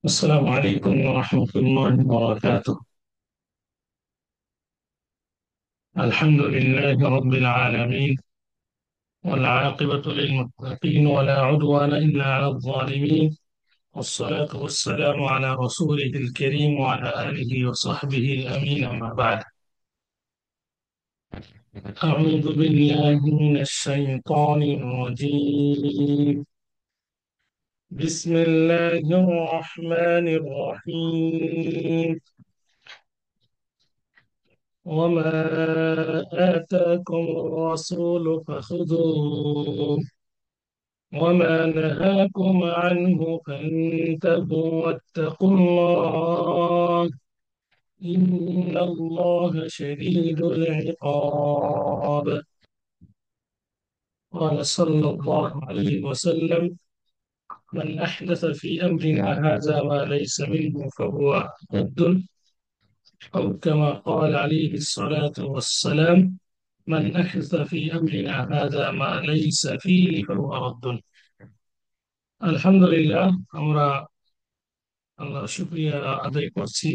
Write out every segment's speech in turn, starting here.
السلام عليكم ورحمة الله وبركاته. الحمد لله رب العالمين، والعاقبة للمتقين ولا عدوان إلا على الظالمين. والصلاة والسلام على رسوله الكريم وعلى آله وصحبه الأمين، أما بعد. أعوذ بالله من الشيطان الرجيم. بسم الله الرحمن الرحيم. وما آتاكم الرسول فخذوه وما نهاكم عنه فانتهوا واتقوا الله إن الله شديد العقاب. قال صلى الله عليه وسلم: من أحدث في أمرنا هذا ما ليس منه فهو رد، أو كما قال عليه الصلاة والسلام: من أحدث في أمرنا هذا ما ليس فيه فهو رد। আলহামদুলিল্লাহ, আমরা আল্লাহ শুকরিয়া আদায় করছি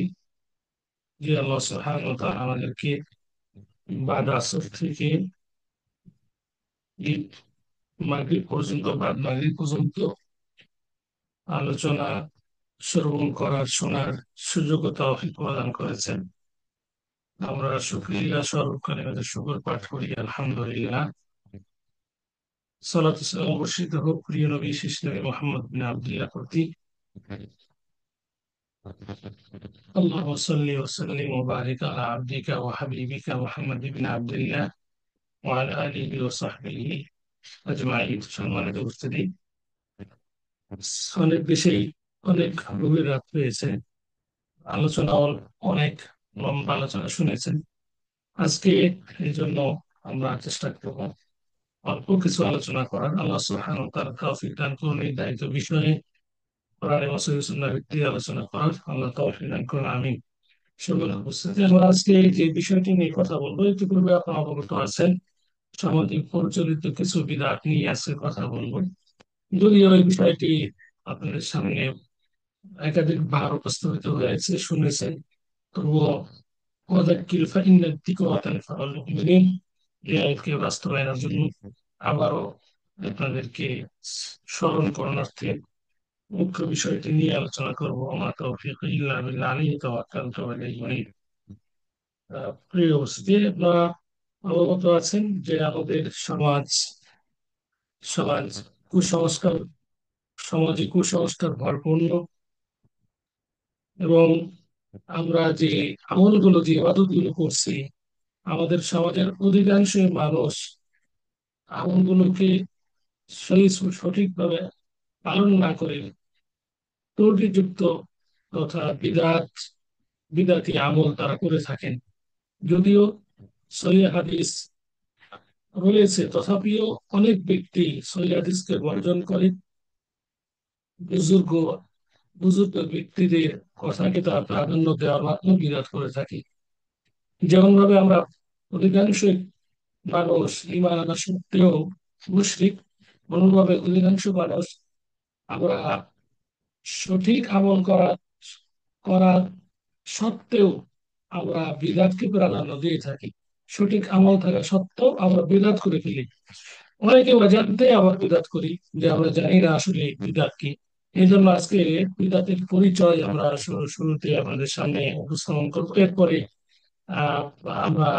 যে আল্লাহ সুবহানাহু ওয়া তাআলা আমাদেরকে বাদ আসর থেকে ঈদ মাগরিব পর্যন্ত, বাদ মাগরিব পর্যন্ত আলোচনা শ্রবণ করার, শোনার সুযোগ ও তৌফিক প্রদান করেছেন। আমরা শুকরিয়া স্বরূপ কালিমাতুশ শুকর পাঠ করি, আলহামদুলিল্লাহ। সালাত ও সালাম বর্ষিত হোক প্রিয় নবী শেষ নবী মুহাম্মদ বিন আব্দুল্লাহ প্রতি। اللهم صل وسلم وبارك على عبدك وحبيبك محمد بن عبد الله وعلى آله وصحبه أجمعين। সম্মানিত উপস্থিতি, অনেক বেশি, অনেক গভীর রাত হয়েছে, আলোচনা অনেক লম্বা আলোচনা শুনেছেন। আজকে এই জন্য আমরা চেষ্টা করব অল্প কিছু আলোচনা করার। আল্লাহ সুবহানাহু ওয়া তাআলা তৌফিক দান করুন এই দায়িত্ব বিষয়ে কোরআন এবং সহিহ সুন্নাহ ভিত্তিক আলোচনা করার। আল্লাহ তৌফিক দান করুন, আমিন। সুবহান উপস্থিতি, আমরা আজকে যে বিষয়টি নিয়ে কথা বলবো, একটু পূর্বে আপনারা অবগত আছেন, সামাজিক প্রচলিত কিছু বিদআত নিয়ে আজকে কথা বলবো। যদিও এই বিষয়টি আপনাদের সামনে একাধিকবার উপস্থাপিত হয়েছে, শুনেছেন, তবুও ওয়াযাক্কির ফাইন্না যিকরা তানফাউল মুমিনিন, এই আয়াতকে বাস্তবায়নের জন্য আবারও আপনাদেরকে স্মরণ করার্থে মুখ্য বিষয়টি নিয়ে আলোচনা করবো। ওয়া মা তাওফীকি ইল্লা বিল্লাহ, আলাইহি তাওয়াক্কালতু ওয়া ইলাইহি উনীব। প্রিয় উপস্থিতি, আপনারা অবগত আছেন যে আমাদের সমাজ কুসংস্কার, সমাজে কুসংস্কার ভরপুর, এবং আমরা যে আমলগুলো, যে ইবাদতগুলো করছি, আমাদের সমাজের অধিকাংশ মানুষ আমলগুলোকে সঠিকভাবে পালন না করে ত্রুটিযুক্ত তথা বিদাতি আমল তারা করে থাকেন। যদিও সহিহ হাদিস রয়েছে, তথাপিও অনেক ব্যক্তি সহিহ হাদিসকে বর্জন করে বুজুর্গ বুজুর্গ ব্যক্তিদের কথাকে তারা প্রাধান্য দেওয়ার মাধ্যমে বিরোধ করে থাকে। যেমন ভাবে আমরা অধিকাংশ মানুষ ঈমান আনা সত্ত্বেও মুশরিক, অনুভাবে অধিকাংশ মানুষ আমরা সঠিক আমল করা সত্ত্বেও আমরা বিদআতকে প্রাধান্য দিয়ে থাকি। সঠিক আমল থাকা সত্ত্বেও আমরা বিদআত করে ফেলি। অনেকে অজান্তে আবার বিদআত করি, যে আমরা জানি না আসলে বিদআত কি। এই জন্য আজকে বিদআতের পরিচয় আমরা শুরুতে আপনাদের সামনে উপস্থাপন করবো। এরপরে আহ আমরা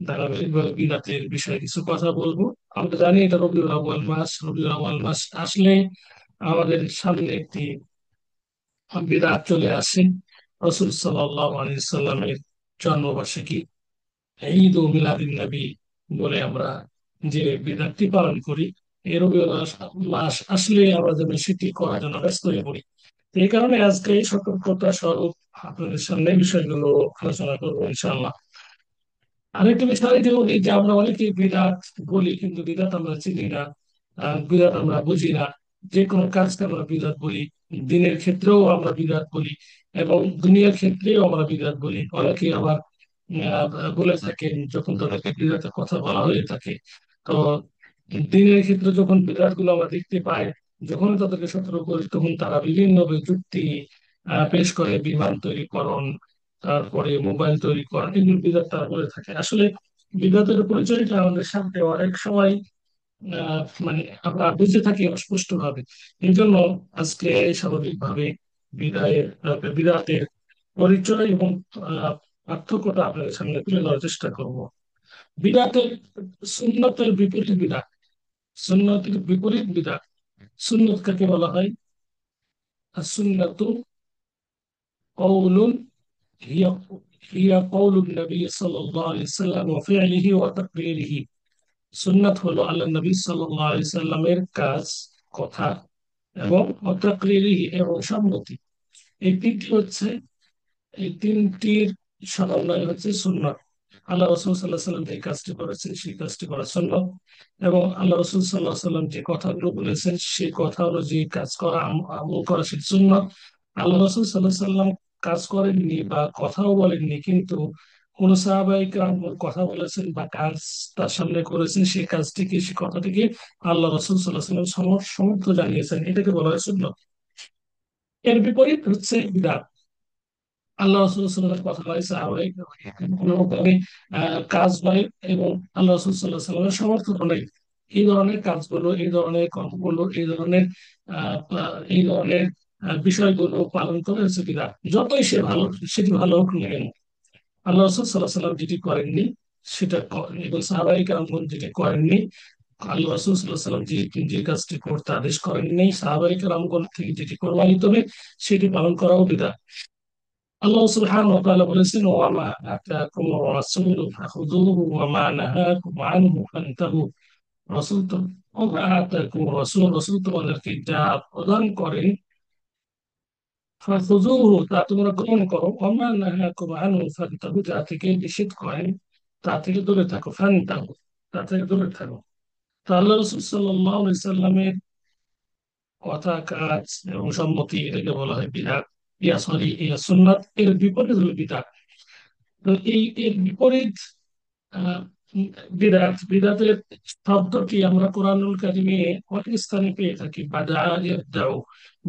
ধারাবাহিকভাবে বিদআতের বিষয়ে কিছু কথা বলবো। আমরা জানি এটা রবিউল আউয়াল মাস। রবিউল আউয়াল মাস আসলে আমাদের সামনে একটি বিদআত চলে আসে। রাসূল সাল্লাল্লাহু আলাইহি সাল্লামের জন্মবার্ষিকী ঈদ ও মিলাদুন নবী বলে আমরা যে বিদআতটি পালন করি, এই রবিউল মাস আসলে আমরা যেন সেটি করার জন্য ব্যস্ত হয়ে পড়ি। এই কারণে আজকে এই সতর্কতা স্বরূপ আপনাদের সামনে বিষয়গুলো আলোচনা করবো ইনশাআল্লাহ। আরেকটা বিষয় যে এই যে আমরা অনেকে বিদআত বলি, কিন্তু বিদআত আমরা চিনি না, বিদআত আমরা বুঝি না। যে কোনো কাজকে আমরা বিদআত বলি, দিনের ক্ষেত্রেও আমরা বিদআত বলি, এবং দুনিয়ার ক্ষেত্রেও আমরা বিদআত বলি। অনেকে আবার আহ, বলে থাকেন, যখন তাদেরকে বিদআতের কথা বলা হয়ে থাকে, তো দিনের ক্ষেত্রে যখন বিদআত গুলো আমরা দেখতে পাই, যখন তাদেরকে সতর্ক করি, তখন তারা বিভিন্ন যুক্তি পেশ করে, বিমান তৈরিকরণ, তারপরে মোবাইল তৈরিকরণ, এগুলো বিদাত তারা করে থাকে। আসলে বিদাতের পরিচয়টা আমাদের সামনে অনেক সময় মানে আমরা বুঝে থাকি অস্পষ্ট ভাবে। এই জন্য আজকে স্বাভাবিকভাবে বিদাতের পরিচয় এবং পার্থক্যটা আপনাদের সামনে তুলে ধরার চেষ্টা করব। বিদাতের সুন্নতের বিপরীত বিদাত। সুন্নতের বিপরীত বিদাত। সুন্নত কাকে বলা হয়? السنة قول هي هي قول النبي صلى الله عليه وسلم وفعله وتقريره। সুন্নাত হলো আল্লাহ নবী সাল্লাল্লাহু আলাইহি সাল্লামের কাজ, কথা এবং তাকরিরিহি এবং সম্মতি। এই তিনটি হচ্ছে, এই তিনটির সমন্বয় হচ্ছে সুন্নাত। আল্লাহ রসুল সাল্লাহ সাল্লাম যে কাজটি করেছেন সেই কাজটি করা সুন্নাত, এবং আল্লাহ রসুল সাল্লাহ সাল্লাম যে কথাগুলো বলেছেন সেই কথা অনুযায়ী কাজ করা, আমল করা সেটি সুন্নাত। আল্লাহ রসুল সাল্লাহ সাল্লাম কাজ করেননি বা কথাও বলেননি, কিন্তু কোন সাহাবায়ে কেরাম কথা বলেছেন বা কাজ তার সামনে করেছেন, সেই কাজটিকে, সেই কথাটিকে আল্লাহ রসুল সাল্লাহ সাল্লাম সমর্থ জানিয়েছেন, এটাকে বলা হয় সুন্নাত। এর বিপরীত হচ্ছে বিদআত। আল্লাহ রসুলের কথা নয়, সাহাবায়ে কোনোভাবে কাজ নয়, এবং আল্লাহ রসুল সাল্লাহ সাল্লামের সমর্থন নেই। এই ধরনের কাজগুলো, এই ধরনের কর্মগুলো, এই ধরনের বিষয়গুলো পালন করে হচ্ছে বিদআত। যতই সেটি ভালো হোক না কেন, আল্লাহ রসুল সাল্লাহ সাল্লাম যেটি করেননি সেটা এবং সাহাবায়ে কেরামগণ যেটি করেননি, আল্লাহ রসুল সাল্লাহ সাল্লাম যে কাজটি করতে আদেশ করেননি, সাহাবায়ে কেরামগণ থেকে যেটি প্রমাণিত হবে সেটি পালন করাও বিদআত। আল্লাহ সুবহানাহু ওয়া তাআলা বলেছেন, ওয়া মা আতাকুমুর রাসূলু ফাখুযুহু ওয়া মা নাহাকুম আনহু ফান্তাহু। রাসূল তো ওয়া মা আতাকুমুর রাসূল, রাসূল তোমাদেরকে যা প্রদান করেন, ফাখুযুহু তা তোমরা গ্রহণ করো, ওয়া মা নাহাকুম আনহু ফান্তাহু যা থেকে নিষেধ করেন তা থেকে দূরে থাকো, ফান্তাহু তা থেকে দূরে থাকো। তা আল্লাহ রাসূল সাল্লাল্লাহু আলাইহি সাল্লামের কথা, কাজ এবং সম্মতি, এটাকে বলা হয় বিদআত। ইয়া সুন্নাত। এর বিপরীত হলো বিদআত। তো এর বিপরীত আহ, বিদাতের শব্দটি আমরা কোরআনুল কারিমে অনেক স্থানে পেয়ে থাকি। বাদা ইয়াবদাউ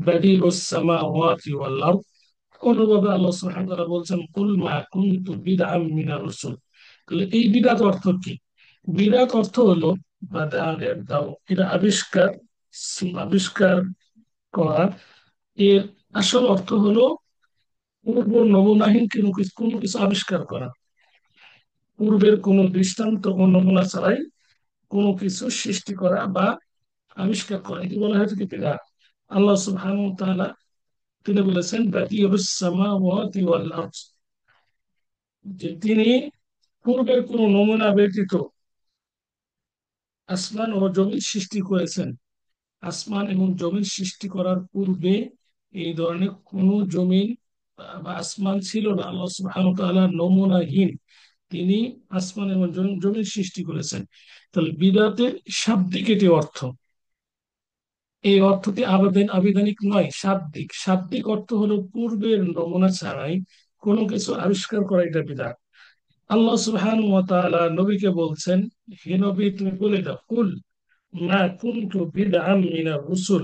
বাদিউস সামাওয়াতি ওয়াল আরদ। অনুবাদে আল্লাহ সুবহানাহু ওয়া তাআলা বলছেন, কুল মা কুনতু বিদআম মিনার রাসূল। তাহলে এই বিদআত অর্থ কি? বিদআত অর্থ হলো বাদা ইয়াবদাউ, এটা আবিষ্কার, আবিষ্কার করা। এর আসল অর্থ হলো পূর্ব নমুনাহীন কোনো কিছু আবিষ্কার করা, পূর্বের কোনো দৃষ্টান্ত ও নমুনা ছাড়াই কোনো কিছু সৃষ্টি করা বা আবিষ্কার করা, এটি বলা হয় কি বিদআত। আল্লাহ সুবহানাহু ওয়া তাআলা তিনি বলেছেন, বাদিউস সামাওয়াতি ওয়াল আরদ, যে তিনি পূর্বের কোনো নমুনা ব্যতীত আসমান ও জমিন সৃষ্টি করেছেন। আসমান এবং জমিন সৃষ্টি করার পূর্বে এই ধরনের কোনো জমিন বা আসমান ছিল না। আল্লাহ সুবহানাহু ওয়া তাআলা নমুনাহীন, তিনি আসমান এবং জমিন সৃষ্টি করেছেন। তাহলে বিদআতের শাব্দিক এটি অর্থ। এই অর্থটি আবিধানিক নয়, শাব্দিক। শাব্দিক অর্থ হলো পূর্বের নমুনা ছাড়াই কোনো কিছু আবিষ্কার করা, এটা বিদআত। আল্লাহ সুবহানাহু ওয়া তাআলা নবীকে বলছেন, হে নবী তুমি বলে দাও, কুল মা কুনতু বিদআম মিনার রুসুল,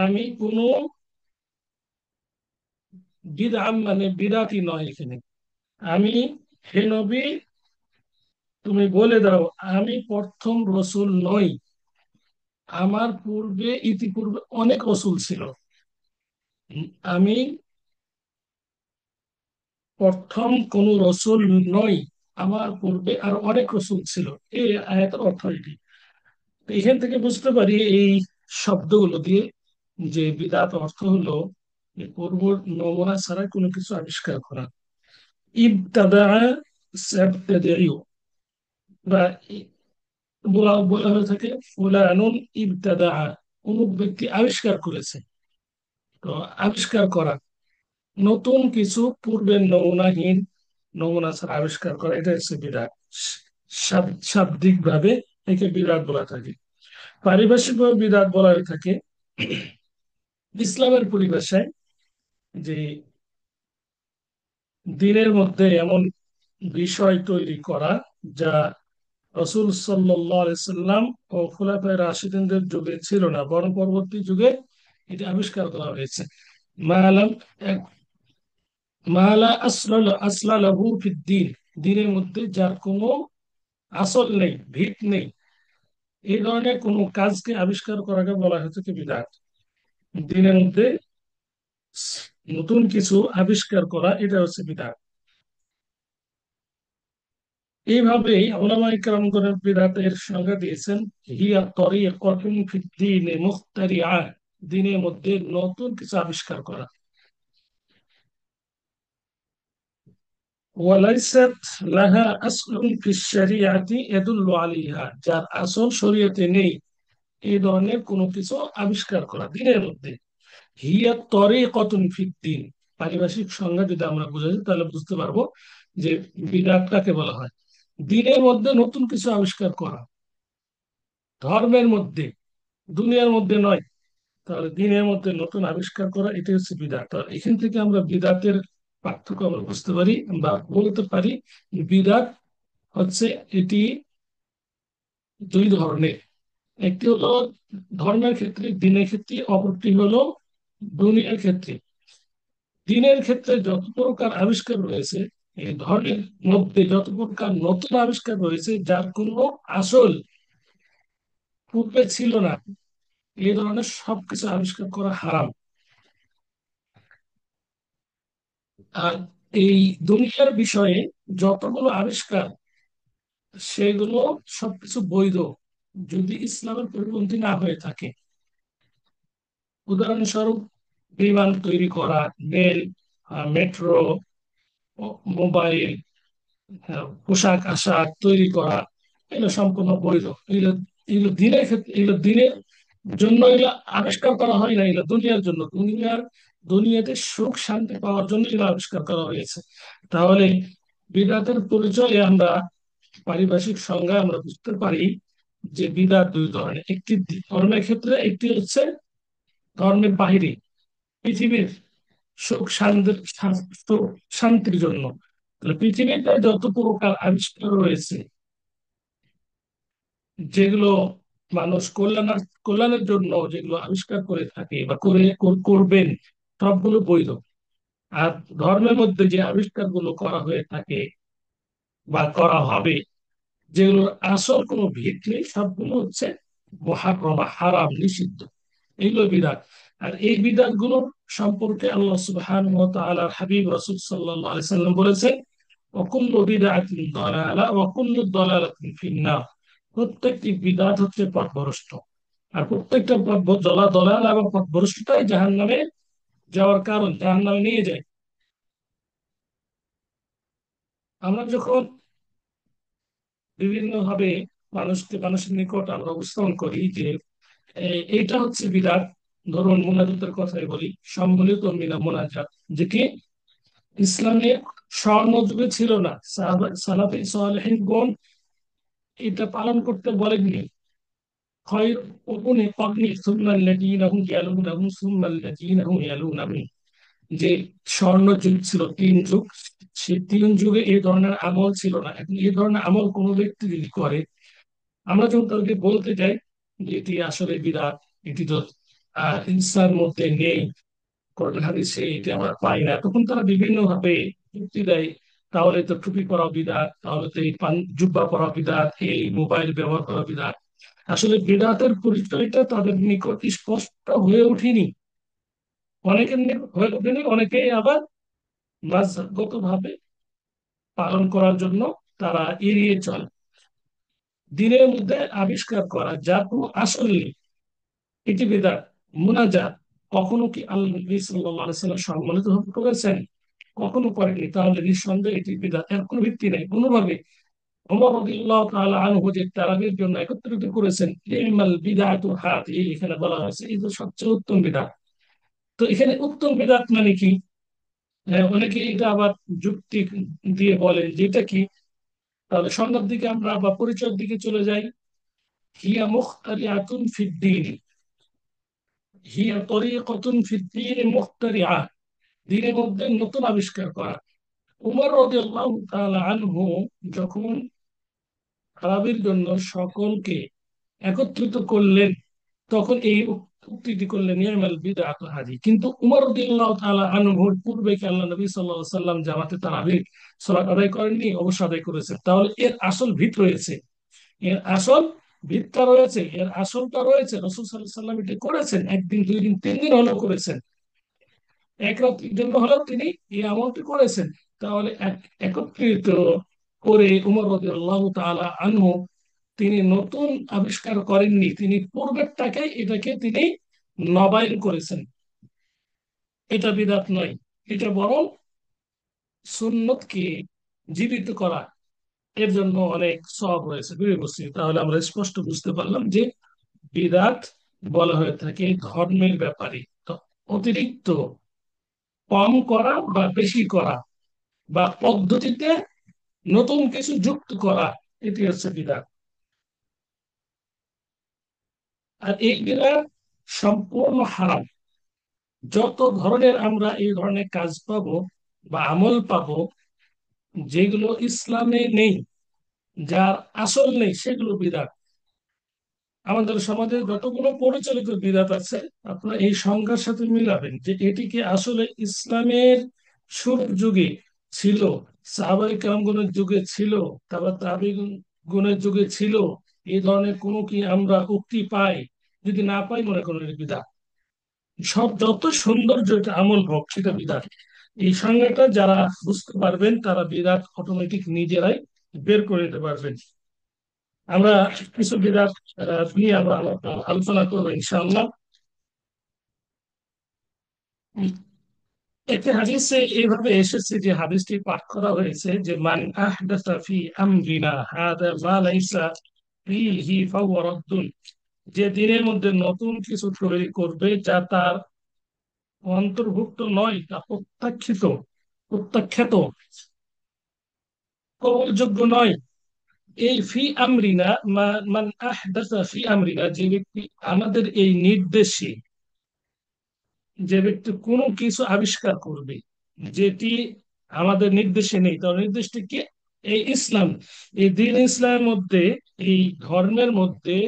আমি কোনো বিদআম মানে বিদআতি নয় এখানে। আমি, হে নবী তুমি বলে দাও, আমি প্রথম রসুল নই, আমার পূর্বে ইতিপূর্বে অনেক রসুল ছিল। আমি প্রথম কোন রসুল নই, আমার পূর্বে আর অনেক রসুল ছিল। এই আয়াতের অর্থ এটি। তো এখান থেকে বুঝতে পারি এই শব্দগুলো দিয়ে যে বিদআত অর্থ হলো যে পূর্ব নমুনা ছাড়া কোনো কিছু আবিষ্কার করা। ইবতাদা সাবতাদিউ, বা বলা বলা হয়ে থাকে ফুলানুন ইবতাদা, অমুক ব্যক্তি আবিষ্কার করেছে। তো আবিষ্কার করা, নতুন কিছু পূর্বের নমুনাহীন, নমুনা ছাড়া আবিষ্কার করা, এটা হচ্ছে বিরাট। শাব্দিক ভাবে একে বিরাট বলা থাকে। পারিভাষিক ভাবে বিরাট বলা হয়ে থাকে ইসলামের পরিভাষায়, যে দিনের মধ্যে এমন বিষয় তৈরি করা যা রাসূল সাল্লাল্লাহু আলাইহি সাল্লাম ও খুলাফায়ে রাশিদিনদের যুগে ছিল না, বরং পরবর্তী যুগে এটি আবিষ্কার করা হয়েছে। মালাম মালা আসলা লাহু ফিদ্দিন, দিনের মধ্যে যার কোনো আসল নেই, ভিত নেই, এই ধরনের কোনো কাজকে আবিষ্কার করাকে বলা হচ্ছে কি বিদআত। দিনের মধ্যে নতুন কিছু আবিষ্কার করা, এটা হচ্ছে বিদআত। এইভাবেই উলামায়ে কেরামগণ বিদআতের সংজ্ঞা দিয়েছেন, হিয়া তরিকাতুন ফিদ্দীনে মুখতারিআ, দিনের মধ্যে নতুন কিছু আবিষ্কার করা। ওয়ালাইসাত লাহা আসলুন ফিশ শরিয়াতি ইয়াদুল্লু আলাইহা, যার আসল শরীয়তে নেই, এই ধরনের কোনো কিছু আবিষ্কার করা দিনের মধ্যে। হিয়া তরিকাতুন ফিদ্দীন, পারিভাষিক সংজ্ঞা যদি আমরা বুঝাই তাহলে বুঝতে পারবো যে বিদআত কাকে বলা হয়। দিনের মধ্যে নতুন কিছু আবিষ্কার করা, ধর্মের মধ্যে, দুনিয়ার মধ্যে নয়। তাহলে দিনের মধ্যে নতুন আবিষ্কার করা, এটাই হচ্ছে বিদআত। আর এখান থেকে আমরা বিদআতের পার্থক্য আমরা বুঝতে পারি বা বলতে পারি, বিদআত হচ্ছে, এটি দুই ধরনের। একটি হলো ধর্মের ক্ষেত্রে, দিনের ক্ষেত্রে, অপরটি হলো দুনিয়ার ক্ষেত্রে। দিনের ক্ষেত্রে যত প্রকার আবিষ্কার রয়েছে, এই ধর্মের মধ্যে যত প্রকার নতুন আবিষ্কার রয়েছে যার কোনো আসল পূর্বে ছিল না, এই ধরনের সবকিছু আবিষ্কার করা হারাম। আর এই দুনিয়ার বিষয়ে যতগুলো আবিষ্কার, সেগুলো সবকিছু বৈধ, যদি ইসলামের পরিপন্থী না হয়ে থাকে। উদাহরণস্বরূপ, বিমান তৈরি করা, রেল, মেট্রো, মোবাইল, পোশাক আশাক তৈরি করা, এগুলো সম্পূর্ণ বৈধ। এগুলো এগুলো দিনের ক্ষেত্রে, এগুলো দিনের জন্য এগুলো আবিষ্কার করা হয় না, এগুলো দুনিয়ার জন্য, দুনিয়াতে সুখ শান্তি পাওয়ার জন্য এগুলো আবিষ্কার করা হয়েছে। তাহলে বিদআতের পরিচয়ে আমরা পারিভাষিক সংজ্ঞায় আমরা বুঝতে পারি যে বিদআত দুই ধরনের, একটি ধর্মের ক্ষেত্রে, একটি হচ্ছে ধর্মের বাহিরে, পৃথিবীর সুখ শান্তির জন্য। তাহলে পৃথিবীতে যত প্রকার আবিষ্কার রয়েছে, যেগুলো মানুষ কল্যাণের জন্য যেগুলো আবিষ্কার করে থাকে বা করবেন, সবগুলো বৈধ। আর ধর্মের মধ্যে যে আবিষ্কারগুলো করা হয়ে থাকে বা করা হবে, যেগুলোর আসল কোনো ভিত নেই, সবগুলো হচ্ছে মুহাররাম, হারাম, নিষিদ্ধ। এইগুলো বিদআত। আর এই বিদআত গুলো সম্পর্কে আল্লাহ সুবহানাহু ওয়া তাআলার হাবিব রাসূল সাল্লাল্লাহু আলাইহি সাল্লাম বলেছেন, ওয়া কুল্লু বিদআতিন দালালা ওয়া কুল্লু দালালাতিন ফিন-নার, প্রত্যেকটি বিদআত হচ্ছে পথভ্রষ্ট, আর প্রত্যেকটা দলাল এবং পথভ্রষ্টতাই জাহান্নামে যাওয়ার কারণ, জাহান্নামে নিয়ে যায়। আমরা যখন বিভিন্ন ভাবে মানুষের নিকট আমরা উপস্থাপন করি যে এইটা হচ্ছে বিদআত, ধরুন মুনাজাতের কথাই বলি, সম্মিলিত মুনাজাত, যেটি ইসলামে স্বর্ণ যুগে ছিল না, সালাফে সালেহিনগণ এটা পালন করতে বলেননি। খয়র উকুনে পাগনি সুন্নাল্লাযীনাহুম ইয়ালুনাহুম সুম্মাল্লাযীনাহুম ইয়ালুনাহুম, যে স্বর্ণ যুগ ছিল, তিন যুগ, সেই তিন যুগে এই ধরনের আমল ছিল না। এখন এই ধরনের আমল কোনো ব্যক্তি যদি করে, আমরা যখন তাদেরকে বলতে যাই যে এটি আসলে বিদআত, এটি তো ইসলামের মধ্যে নেই, কোরআন হাদিসে এটি আমরা পাই না, তখন তারা বিভিন্ন ভাবে যুক্তি দেয়। তাহলে তো টুপি পরা বিদআত, তাহলে তো এই জুব্বা পরা বিদআত, এই মোবাইল ব্যবহার করা বিদআত। আসলে বিদআতের পরিচয়টা তাদের নিকট স্পষ্ট হয়ে ওঠেনি, অনেকের নিকট হয়ে ওঠেনি, অনেকেই আবার মাযহাবগত ভাবে পালন করার জন্য তারা এড়িয়ে চলে। দিনের মধ্যে আবিষ্কার করা যার কোনো আসল নেই, এটি বেদাত। মুনাজাত কখনো কি আল্লাহ নবী সাল্লাল্লাহু আলাইহি ওয়াসাল্লাম সম্মানিত ভাবে করেছেন? কখনো করেনি। তাহলে নিঃসন্দেহে এটি বেদাত, এর কোনো ভিত্তি নেই কোনোভাবে। ওমর রাদিয়াল্লাহু তাআলা আনহু যে তারাবির জন্য একত্রিত করেছেন, ইমাল বিদআতু হাদিহি, এখানে বলা হয়েছে এই যে সবচেয়ে উত্তম বিদআত। তো এখানে উত্তম বিদআত মানে কি? অনেকে এটা আবার যুক্তি দিয়ে বলেন যে এটা কি। তাহলে সংজ্ঞার দিকে আমরা বা পরিচয়ের দিকে চলে যাই। হিয়া মুখতারিআতুন ফিদ্দীন, হিয়া তরিকাতুন ফিদ্দীন মুখতারিআ, দিনের মধ্যে নতুন আবিষ্কার করা। উমর রাদিয়াল্লাহু তাআলা আনহু যখন তারাবির জন্য সকলকে একত্রিত করলেন, তখন এই উক্তিটি করলেন নি'মাল বিদআতু হাদি। কিন্তু উমর রাদিয়াল্লাহু তাআলা আনহুর পূর্বে কি আল্লাহ নবী সাল্লাল্লাহু আলাইহি সাল্লাম জামাতে তারাবির সালাত আদায় করেননি? অবশ্যই আদায় করেছেন। তাহলে এর আসল ভিত রয়েছে, এর আসল ভিতটা রয়েছে, এর আসলটা রয়েছে। রাসূল সাল্লাল্লাহু আলাইহি সাল্লাম এটা করেছেন, একদিন, দুই দিন, তিন দিন হলেও করেছেন, এক রাত্রির জন্য হলেও তিনি এই আমলটি করেছেন। তাহলে একত্রিত করে উমর রাদিয়াল্লাহু তাআলা আনহু তিনি নতুন আবিষ্কার করেননি, তিনি পূর্বেরটাকে এটাকে তিনি নবায়ন করেছেন। এটা বিদআত নয়, এটা বরং সুন্নতকে জীবিত করা, এর জন্য অনেক সওয়াব রয়েছে। প্রিয় উপস্থিতি, তাহলে আমরা স্পষ্ট বুঝতে পারলাম যে বিদআত বলা হয়ে থাকে ধর্মের ব্যাপারে তো অতিরিক্ত কম করা বা বেশি করা, বা পদ্ধতিতে নতুন কিছু যুক্ত করা, এটি হচ্ছে বিদআত। আর এই বিদআত সম্পূর্ণ হারাম। যত ধরনের আমরা এই ধরনের কাজ পাবো বা আমল পাবো যেগুলো ইসলামে নেই, যার আসল নেই, সেগুলো বিদআত। আমাদের সমাজে যতগুলো পরিচালিত বিদআত আছে, আপনারা এই সংজ্ঞার সাথে মিলাবেন যে এটি কি আসলে ইসলামের শুরুর যুগে ছিল, সাহাবায়ে কেরামগণের যুগে ছিল, তারপর তাবিঈনগণের যুগে ছিল, এই ধরনের কোনো কি আমরা উক্তি পাই? যদি না পাই, মনে করেন এটা বিদআত। সব যত সৌন্দর্য এটা আমল হোক, সেটা বিদআত। এই সংজ্ঞাটা যারা বুঝতে পারবেন তারা বিদআত অটোমেটিক নিজেরাই বের করে নিতে পারবেন। আমরা কিছু বিদআত নিয়ে আমরা আলোচনা করবো ইনশাআল্লাহ। উম, একটি হাদিসে এইভাবে এসেছে, যে হাদিসটি পাঠ করা হয়েছে যে মান আহদাসা ফি আমরিনা হাদা মা লাইসা ফিহি ফাহুয়া রাদ্দুন। যে দিনের মধ্যে নতুন কিছু তৈরি করবে যা তার অন্তর্ভুক্ত নয়, তা প্রত্যাখ্যিত, প্রত্যাখ্যাত, কবুলযোগ্য নয়। এই ফি আমরিনা, মান আহদাসা ফি আমরিনা, যে ব্যক্তি আমাদের এই নির্দেশে, যে ব্যক্তি কোনো কিছু আবিষ্কার করবে যেটি আমাদের নির্দেশে নেই, তার নির্দেশটি কি? এই ইসলাম, এই দিন ইসলামের মধ্যে, এই ধর্মের মধ্যে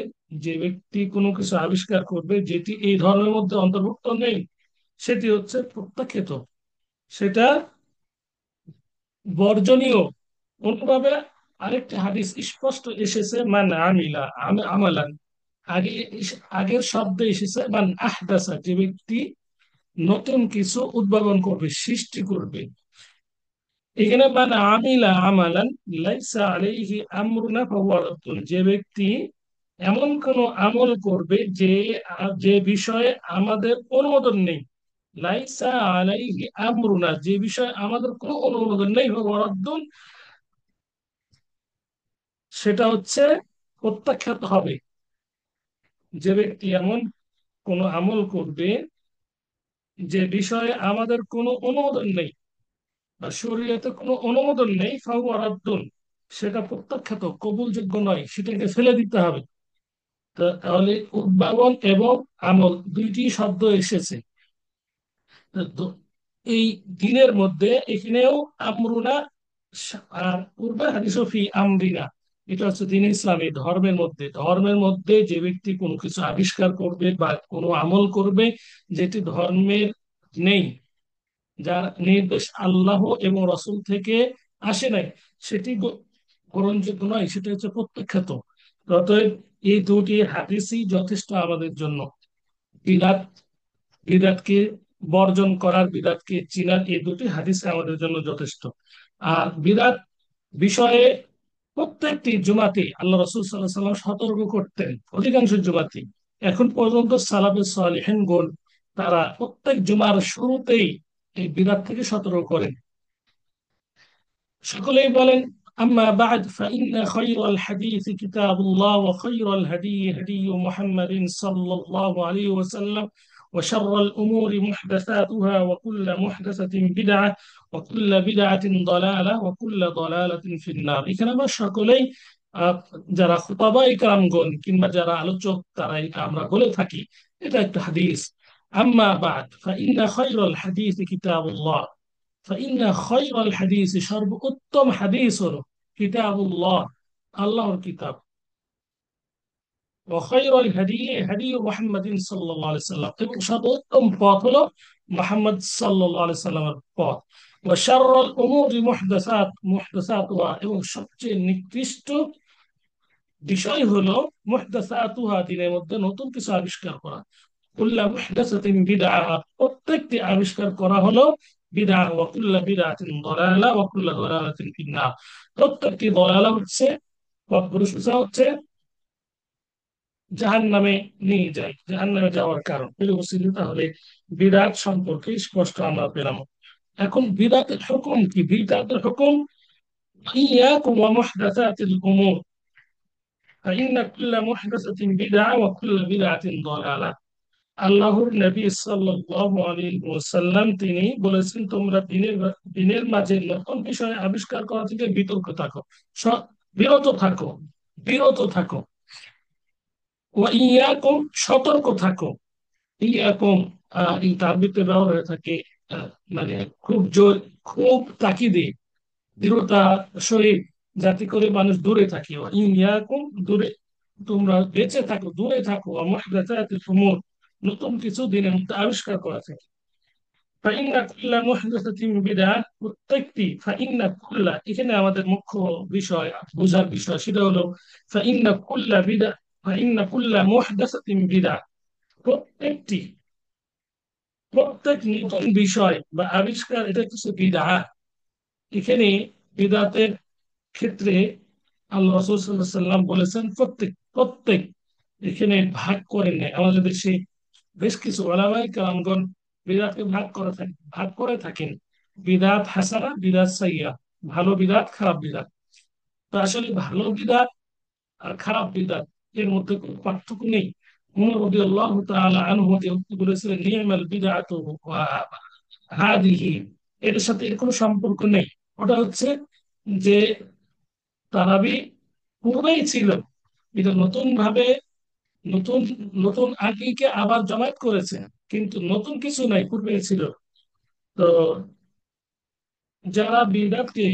যে ব্যক্তি কোনো কিছু আবিষ্কার করবে যেটি এই ধর্মের মধ্যে অন্তর্ভুক্ত নেই, সেটি হচ্ছে প্রত্যাখ্যাত, সেটা বর্জনীয়। অন্যভাবে আরেকটি হাদিস স্পষ্ট এসেছে মান আমিলা আমালান, আগে আগের শব্দে এসেছে মান আহদাসা, যে ব্যক্তি নতুন কিছু উদ্ভাবন করবে, সৃষ্টি করবে। এখানে মান আমিলা আমালান লাইসা আলাইহি আমরুনা ফাহুয়া রাদ্দুন, যে ব্যক্তি এমন কোন আমল করবে যে যে বিষয়ে আমাদের অনুমোদন নেই, লাইসা আলাইহি আমরুনা, যে বিষয়ে আমাদের কোনো অনুমোদন নেই, ফাহুয়া রাদ্দুন, সেটা হচ্ছে প্রত্যাখ্যাত হবে। যে ব্যক্তি এমন কোন আমল করবে যে বিষয়ে আমাদের কোনো অনুমোদন নেই বা শরীয়তে কোনো অনুমোদন নেই, ফাহুয়া রাদ্দুন, সেটা প্রত্যাখ্যাত, কবুলযোগ্য নয়, সেটাকে ফেলে দিতে হবে। তাহলে উদ্ভাবন এবং আমল দুইটি শব্দ এসেছে। তো এই দিনের মধ্যে এখানেও আমরুনা, আর পূর্বে হাদিসে ফি আমরিনা, এটা হচ্ছে দিন ইসলাম, এই ধর্মের মধ্যে, ধর্মের মধ্যে যে ব্যক্তি কোনো কিছু আবিষ্কার করবে বা কোনো আমল করবে যেটি ধর্মের নেই, যার নির্দেশ আল্লাহ এবং রসুল থেকে আসে নাই, সেটি গ্রহণযোগ্য নয়, সেটা হচ্ছে প্রত্যাখ্যাত। অতএব এই দুটি হাদিসই যথেষ্ট আমাদের জন্য বিদাত, বিদাতকে বর্জন করার, বিদাতকে চিনার, এই দুটি হাদিস আমাদের জন্য যথেষ্ট। আর বিদাত বিষয়ে প্রত্যেকটি জুমাতে আল্লাহ রসুল সাল্লাহ সাল্লাম সতর্ক করতেন, অধিকাংশ জুমাতে। এখন পর্যন্ত সালাফে সালেহিনগণ তারা প্রত্যেক জুমার শুরুতেই এই বিদাত থেকে সতর্ক করেন। সকলেই বলেন আম্মা বা'দ ফাইন্না খায়রাল হাদিস কিতাবুল্লাহ ওয়া খায়রাল হাদী হাদী মুহাম্মাদিন সাল্লাল্লাহু আলাইহি ওয়াসাল্লাম ওয়া শাররাল উমুরি মুহদাসাতুহা ওয়া কুল্লু মুহদাসাতিন বিদআহ ওয়া কুল্লু বিদআতিন দালালাহ ওয়া কুল্লু দালালাতিন ফিন-নার। এখানে আমরা সকলেই আহ, যারা খুতাবায়ে কেরামগণ কিংবা যারা আলোচক, তারাই আমরা বলে থাকি এটা একটা হাদিস। আম্মা বা'দ ফাইন্না খায়রাল হাদিস কিতাবুল্লাহ, فإن خير الحديث সর্বোত্তম হাদিস হলো কিতাবুল্লাহ, আল্লাহর কিতাব। ওয়াখাইরুল হাদী হাদী মুহাম্মাদিন সাল্লাল্লাহু আলাইহি সাল্লাম, এবং সর্বোত্তম পথ হলো মুহাম্মদ সাল্লাল্লাহু আলাইহি সাল্লামের পথ। ওয়া শাররুল উমুরি মুহদাসাতুহা, এবং সবচেয়ে নিকৃষ্ট বিষয় হলো মুহদাসাতুহা, দিনের মধ্যে নতুন কিছু আবিষ্কার করা। কুল্লা মুহদাসাতিন বিদআহ, প্রত্যেকটি আবিষ্কার করা হলো বিদআহ। ওয়া কুল্লা বিদআতিন দালালা ওয়া কুল্লা দালালাতিন ফিন্নার, প্রত্যেকটি দালালা হচ্ছে, পথভ্রষ্টতা হচ্ছে জাহান্নামে নিয়ে যায়, জাহান্নামে যাওয়ার কারণ। প্রিয় উপস্থিতি, তাহলে বিদআত সম্পর্কে স্পষ্ট আমরা পেলাম। এখন বিদআতের হুকুম কি? বিদআতের হুকুম: ইয়াকুম ওয়া মুহদাসাতিল উমুর ফাইন্না কুল্লা মুহদাসাতিন বিদআহ ওয়া কুল্লা বিদআতিন দালালা। আল্লাহর নবী সাল্লাল্লাহু আলাইহি ওয়াসাল্লাম তিনি বলেছেন, তোমরা দিনের মাঝে নতুন বিষয় আবিষ্কার করা থেকে বিতর্ক থাকো, বিরত থাকো, বিরত থাকো। ওয়া ইয়াকুম, সতর্ক থাকো। ইয়াকুম, এই তারবিতে ব্যবহার হয়ে থাকে, আহ, মানে খুব জোর, খুব তাকিদে, দৃঢ়তা সহিত, যাতে করে মানুষ দূরে থাকে। ওয়া ইয়াকুম, দূরে, তোমরা বেঁচে থাকো, দূরে থাকো। ওয়া মুহদাসাতিল উমুর, নতুন কিছু দিনের মধ্যে আবিষ্কার করা থাকে। ফাইন্না কুল্লা মুহদাসাতিন বিদআহ, প্রত্যেকটি, ফাইন্না কুল্লা, এখানে আমাদের মুখ্য বিষয়, বোঝার বিষয়, সেটা হলো ফাইন্না কুল্লা বিদআহ, ফাইন্না কুল্লা মুহদাসাতিন বিদআহ, প্রত্যেকটি, প্রত্যেক নতুন বিষয় বা আবিষ্কার এটা কিছু বিদআহ। এখানে বিদআতের ক্ষেত্রে আল্লাহ রাসূল সাল্লাল্লাহু আলাইহি সাল্লাম বলেছেন প্রত্যেক, প্রত্যেক, এখানে ভাগ করেন নাই। আমাদের দেশে বেশ কিছু ওলামায়ে কেরামগণ বিদআতকে ভাগ করে থাকেন: বিদআত হাসানা, বিদআত সাইয়্যা, ভালো বিদআত, খারাপ বিদআত। তো আসলে ভালো বিদআত আর খারাপ বিদআত এর মধ্যে কোনো পার্থক্য নেই। ওমর রাদিয়াল্লাহু তাআলা আনহু বলেছিলেন, নি'মাল বিদআতু ওয়া হাদিহি, এর সাথে এর কোনো সম্পর্ক নেই। ওটা হচ্ছে যে তারাবি পূর্বেই ছিল, কিন্তু নতুন ভাবে, নতুন নতুন আকিকে আবার জমায়েত করেছে, কিন্তু নতুন কিছু নাই, পূর্বেই ছিল। তো যারা বিদআতকে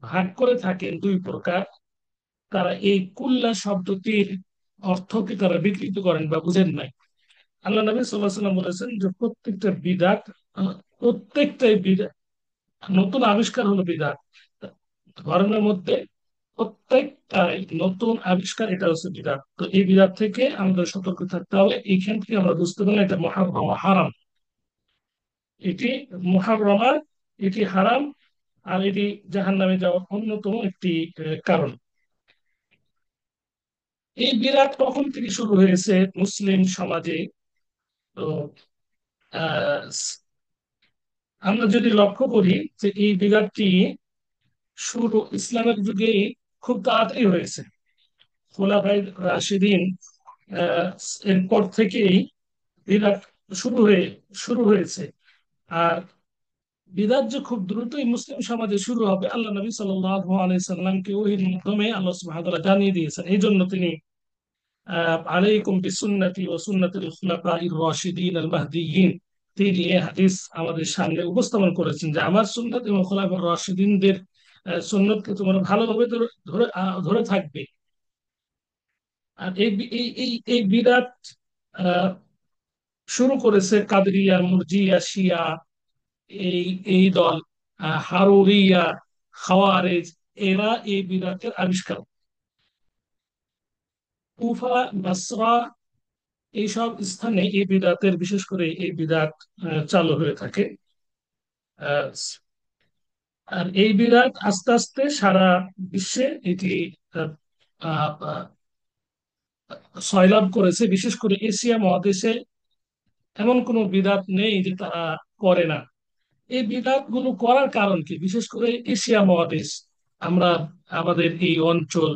ভাগ করে থাকেন দুই প্রকার, তারা এই কুল্লা শব্দটির অর্থকে তারা বিকৃত করেন বা বুঝেন নাই। আল্লাহ নবী সাল্লাল্লাহু আলাইহি ওয়াসাল্লাম বলেছেন যে প্রত্যেকটা বিদআত, প্রত্যেকটাই বিদআত, নতুন আবিষ্কার হলো বিদআত। ধর্মের মধ্যে প্রত্যেকটাই নতুন আবিষ্কার, এটা হচ্ছে বিদআত। তো এই বিদআত থেকে আমাদের সতর্ক থাকতে হবে। এইখান থেকে আমরা বুঝতে পারলাম এটা মুহাররাম, হারাম, এটি মুহাররামা, এটি হারাম, আর এটি জাহান্নামে যাওয়ার অন্যতম একটি কারণ। এই বিরাট কখন থেকে শুরু হয়েছে মুসলিম সমাজে? তো আহ, আমরা যদি লক্ষ্য করি যে এই বিরাটটি শুরু ইসলামের যুগে খুব তাড়াতাড়ি হয়েছে। খোলাফায়ে রাশিদিন আহ, এরপর থেকেই বিরাট শুরু হয়ে শুরু হয়েছে। আর বিদাত যে খুব দ্রুতই মুসলিম সমাজে শুরু হবে, আল্লাহ নবী সাল্লাল্লাহু আলাইহি সাল্লামকে ওহীর মাধ্যমে আল্লাহ সুবহানাহু ওয়া তাআলা জানিয়ে দিয়েছেন। এই জন্য তিনি আলাইকুম বিসুন্নতি ওয়া সুন্নাতিল খুলাফাইর রাশিদিন আল মাহদিয়্যিন, তিনি এই হাদিস আমাদের সামনে উপস্থাপন করেছেন যে আমার সুন্নাত এবং খোলাফায়ে রাশিদিনদের সুন্নতকে তোমরা ভালোভাবে ধরে ধরে ধরে থাকবে। আর এই বিদাত শুরু করেছে কাদরিয়া, মুরজিয়া, শিয়া, এই এই দল, হারুরিয়া, খাওয়ারেজ, এরা এই বিদাতের আবিষ্কার। কুফা, বাসরা, এইসব স্থানে এই বিদাতের, বিশেষ করে এই বিদাত চালু হয়ে থাকে। আহ, আর এই বিদাত আস্তে আস্তে সারা বিশ্বে এটি আহ, আহ, সয়লাব করেছে। বিশেষ করে এশিয়া মহাদেশে এমন কোনো বিদাত নেই যে তারা করে না। এই বিদাত গুলো করার কারণ কি? বিশেষ করে এশিয়া মহাদেশ, আমরা, আমাদের এই অঞ্চল,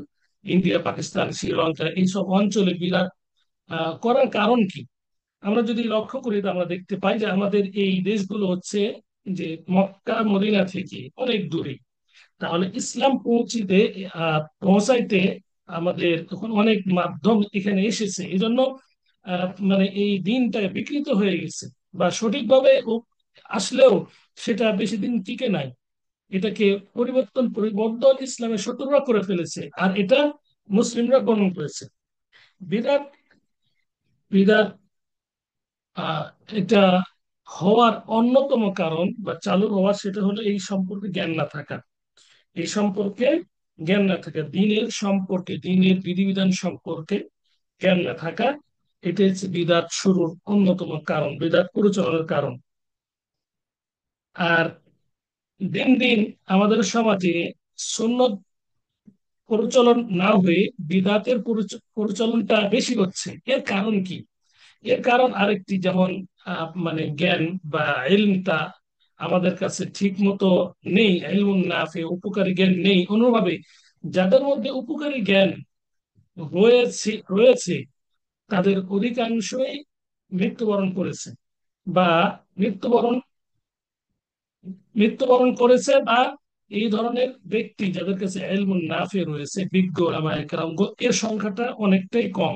ইন্ডিয়া, পাকিস্তান, শ্রীলঙ্কা, এইসব অঞ্চলে বিদাত করার কারণ কি? আমরা যদি লক্ষ্য করি তো আমরা দেখতে পাই যে আমাদের এই দেশগুলো হচ্ছে যে মক্কা মদিনা থেকে অনেক দূরে। তাহলে ইসলাম পৌঁছাইতে আমাদের তখন অনেক মাধ্যম এখানে এসেছে, এই জন্য মানে এই দিনটা বিকৃত হয়ে গেছে, বা সঠিকভাবে আসলেও সেটা বেশি দিন টিকে নাই। এটাকে পরিবর্তন ইসলামের শত্রুরা করে ফেলেছে, আর এটা মুসলিমরা গ্রহণ করেছে। বিদাত বিদাত আহ, এটা হওয়ার অন্যতম কারণ বা চালু হওয়ার, সেটা হলো এই সম্পর্কে জ্ঞান না থাকা। এই সম্পর্কে জ্ঞান না থাকা, দিনের সম্পর্কে, দিনের বিধিবিধান সম্পর্কে জ্ঞান না থাকা, এটা হচ্ছে বিদাত শুরুর অন্যতম কারণ, বিদাত প্রচলনের কারণ। আর দিন দিন আমাদের সমাজে সুন্নত প্রচলন না হয়ে বিদাতের প্রচলনটা বেশি হচ্ছে। এর কারণ কি? এর কারণ আরেকটি, যেমন মানে জ্ঞান বা ইলমটা আমাদের কাছে ঠিক মতো নেই, ইলমুন নাফি, উপকারী জ্ঞান নেই। অনুভাবে যাদের মধ্যে উপকারী জ্ঞান রয়েছে তাদের অধিকাংশই মৃত্যুবরণ করেছে, বা মৃত্যুবরণ মৃত্যুবরণ করেছে, বা এই ধরনের ব্যক্তি যাদের কাছে ইলমুন নাফি রয়েছে, বিজ্ঞ ওলামায়ে কেরাম, এর সংখ্যাটা অনেকটাই কম।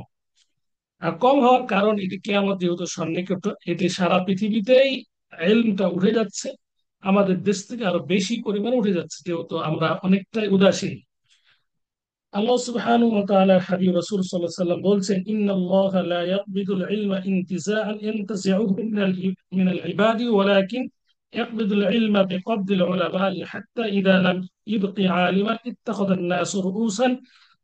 আর কম হওয়ার কারণ, এটি কিয়ামত যেহেতু সন্নিকট, এটি সারা পৃথিবীতেই ইলমটা উঠে যাচ্ছে, আমাদের দেশ থেকে আরো বেশি পরিমাণে উঠে যাচ্ছে, যেহেতু আমরা অনেকটাই উদাসীন। আল্লাহ সুবহানাহু ওয়া তাআলা হাবিব রাসূল সাল্লাল্লাহু আলাইহি ওয়াসাল্লাম বলছেন, ইন্নাল্লাহা লা ইয়াকবিদুল ইলমা ইনতিজাআন ইয়ানতাজি'ুহু মিনাল ইবাদি ওয়ালাকিন ইয়াকবিদুল ইলমা বিকবদিল উলামা'i হাত্তা ইযা লাম ইবকি আলিমান ইত্তাখাযান নাসু রুউসান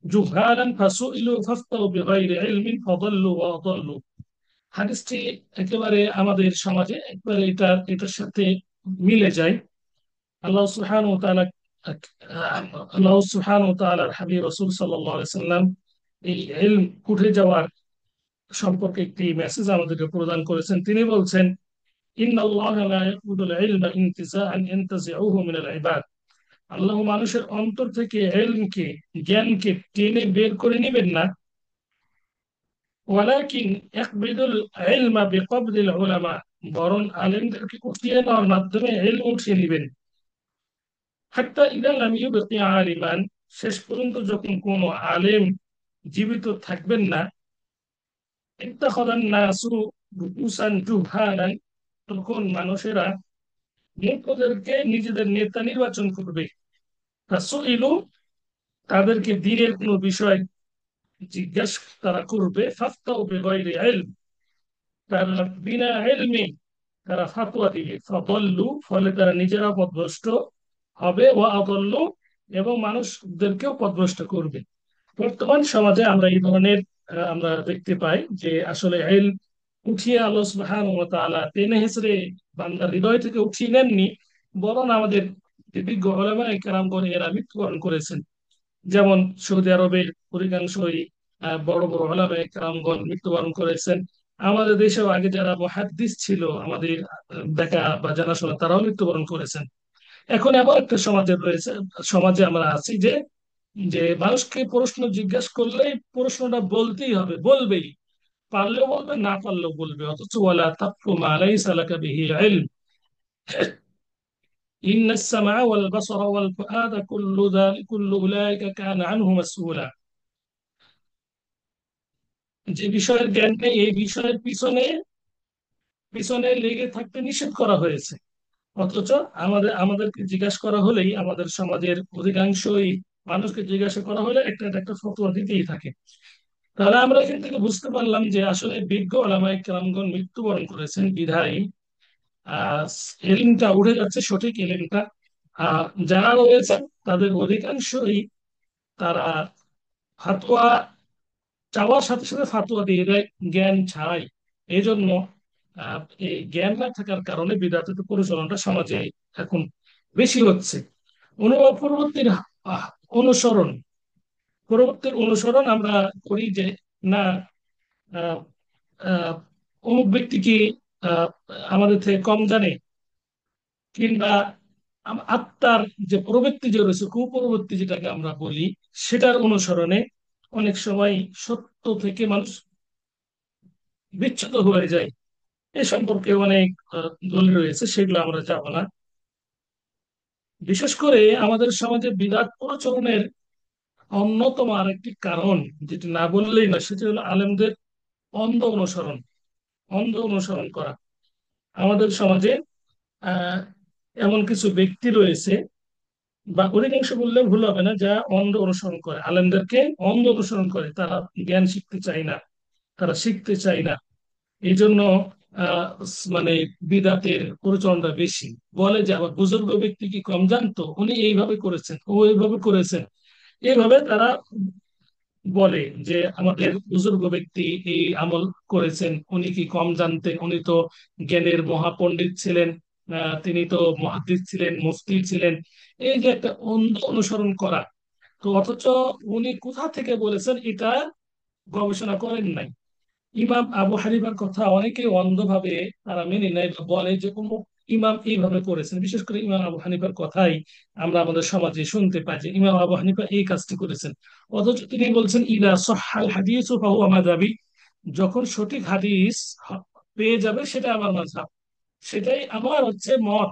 জুহালান ফাসুইলু ফাফতাউ বিগাইরি ইলমিন ফাদাল্লু ওয়া আদাল্লু। হাদিসটি একেবারে আমাদের সমাজে একবারে এটার সাথে মিলে যায়। আল্লাহ সুবহানাহু ওয়া তাআলা আল্লাহ সুবহানাহু ওয়া তাআলার হাবিব রাসূল সাল্লাল্লাহু আলাইহি সাল্লাম এই ইলম উঠে যাওয়ার সম্পর্কে একটি মেসেজ আমাদেরকে প্রদান করেছেন। তিনি বলছেন, ইন্নাল্লাহা লা ইয়াকুদুল ইলমা ইনতিজাআন ইয়ানতাজি'ুহু মিনাল ইবাদ। আল্লাহ মানুষের অন্তর থেকে ইলমকে, জ্ঞানকে টেনে বের করে নেবেন না, ওয়ালাকিন ইয়াকবিদুল ইলমা বিকবদিল উলামা, বরং আলেমদেরকে উঠিয়ে নেওয়ার মাধ্যমে ইলম উঠিয়ে নেবেন। হাত্তা ইদা লাম ইউবকি আলিমান, শেষ পর্যন্ত যখন কোনো আলেম জীবিত থাকবেন না, ইত্তাখাযান নাসু রুউসান জুহালান, তখন মানুষেরা মূর্খদেরকে নিজেদের নেতা নির্বাচন করবে। ফাসুইলু, তাদেরকে দ্বীনের কোনো বিষয় জিজ্ঞাসা তারা করবে, ফাফতাউ বিগাইরি ইলম, তারা বিনা ইলমে তারা ফাতোয়া দিবে। ফাদাল্লু, ফলে তারা নিজেরা পথভ্রষ্ট হবে, ও আদাল্লু, এবং মানুষদেরকেও পথভ্রষ্ট করবে। বর্তমান সমাজে আমরা এই ধরনের আমরা দেখতে পাই যে আসলে ইলম উঠিয়ে আল্লাহ সুবহানাহু ওয়া তাআলা টেনে হেসড়ে বান্দার হৃদয় থেকে উঠিয়ে নেননি, বরং আমাদের যে বিজ্ঞ উলামায়ে কেরামগণ এরা মৃত্যুবরণ করেছেন। যেমন সৌদি আরবের অধিকাংশই বড় বড় উলামায়ে কেরামগণ মৃত্যুবরণ করেছেন। আমাদের দেশেও আগে যারা মুহাদ্দিস ছিল, আমাদের দেখা বা জানাশোনা, তারাও মৃত্যুবরণ করেছেন। এখন এমন একটা সমাজে আমরা আছি যে যে মানুষকে প্রশ্ন জিজ্ঞাসা করলেই প্রশ্নটা বলতেই হবে, বলবেই, পারলেও বলবে, না পারলেও বলবে। অথচ ওয়ালা তাকফু মা লাইসা লাকা বিহি ইলম ইন্নাস সামআ ওয়াল বাসারা ওয়াল ফুআদা কুল্লু উলাইকা কানা আনহু মাসউলা। যে বিষয়ের জ্ঞান নেই, এই বিষয়ের পিছনে পিছনে লেগে থাকতে নিষেধ করা হয়েছে। অথচ আমাদেরকে জিজ্ঞাসা করা হলেই, আমাদের সমাজের অধিকাংশই মানুষকে জিজ্ঞাসা করা হলে একটা না একটা ফতোয়া দিতেই থাকে। তাহলে আমরা এখান থেকে বুঝতে পারলাম যে আসলে বিজ্ঞ ওলামায়ে কেরামগণ মৃত্যুবরণ করেছেন বিধায় আহ এলিমটা উঠে যাচ্ছে, সঠিক এলিমটা। যারা রয়েছেন তাদের অধিকাংশই তারা ফাতোয়া চাওয়ার সাথে সাথে ফাতোয়া দিয়ে দেয়, জ্ঞান ছাড়াই। এই জন্য এই জ্ঞান না থাকার কারণে বিদআতের প্রচলনটা সমাজে এখন বেশি হচ্ছে। পরবর্তীর আহ, অনুসরণ পরবর্তীর অনুসরণ আমরা করি যে, না, আহ, আহ, অমুক ব্যক্তি কি আহ, আমাদের থেকে কম জানে, কিংবা আত্মার যে প্রবৃত্তি যে রয়েছে, কুপ্রবৃত্তি যেটাকে আমরা বলি, সেটার অনুসরণে অনেক সময় সত্য থেকে মানুষ বিচ্যুত হয়ে যায়। এ সম্পর্কে অনেক দলিল রয়েছে, সেগুলো আমরা যাব না। বিশেষ করে আমাদের সমাজে বিদআত প্রচলনের অন্যতম আরেকটি কারণ, যেটি না বললেই না, সেটি হলো আলেমদের অন্ধ অনুসরণ অন্ধ অনুসরণ করা। আমাদের সমাজে আহ এমন কিছু ব্যক্তি রয়েছে বা অধিকাংশ বললে ভুল হবে না, যা অন্ধ অনুসরণ করে, আলেমদেরকে অন্ধ অনুসরণ করে, তারা জ্ঞান শিখতে চায় না, তারা শিখতে চায় না। এই জন্য মানে বিদাতের প্রচলনটা বেশি। বলে যে আবার বুজুর্গ ব্যক্তি কি কম জানতো, উনি এইভাবে করেছেন, ও এইভাবে করেছেন, এইভাবে তারা বলে যে আমাদের বুজুর্গ ব্যক্তি এই আমল করেছেন, উনি কি কম জানতেন, উনি তো জ্ঞানের মহাপণ্ডিত ছিলেন, তিনি তো মুহাদ্দিস ছিলেন, মুফতি ছিলেন। এই যে একটা অন্ধ অনুসরণ করা, তো অথচ উনি কোথা থেকে বলেছেন এটা গবেষণা করেন নাই। ইমাম আবু হানিফার কথা অনেকে অন্ধভাবে তারা মেনে নেয় বা বলে যে অমুক ইমাম এইভাবে করেছেন। বিশেষ করে ইমাম আবু হানিফার কথাই আমরা আমাদের সমাজে শুনতে পাই যে ইমাম আবু হানিফা এই কাজটি করেছেন। অথচ তিনি বলছেন ইদা সহাল হাদিস ও ফাহুয়া মাযহাবি, যখন সঠিক হাদিস পেয়ে যাবে সেটা আমার মাযহাব, সেটাই আমার হচ্ছে মত।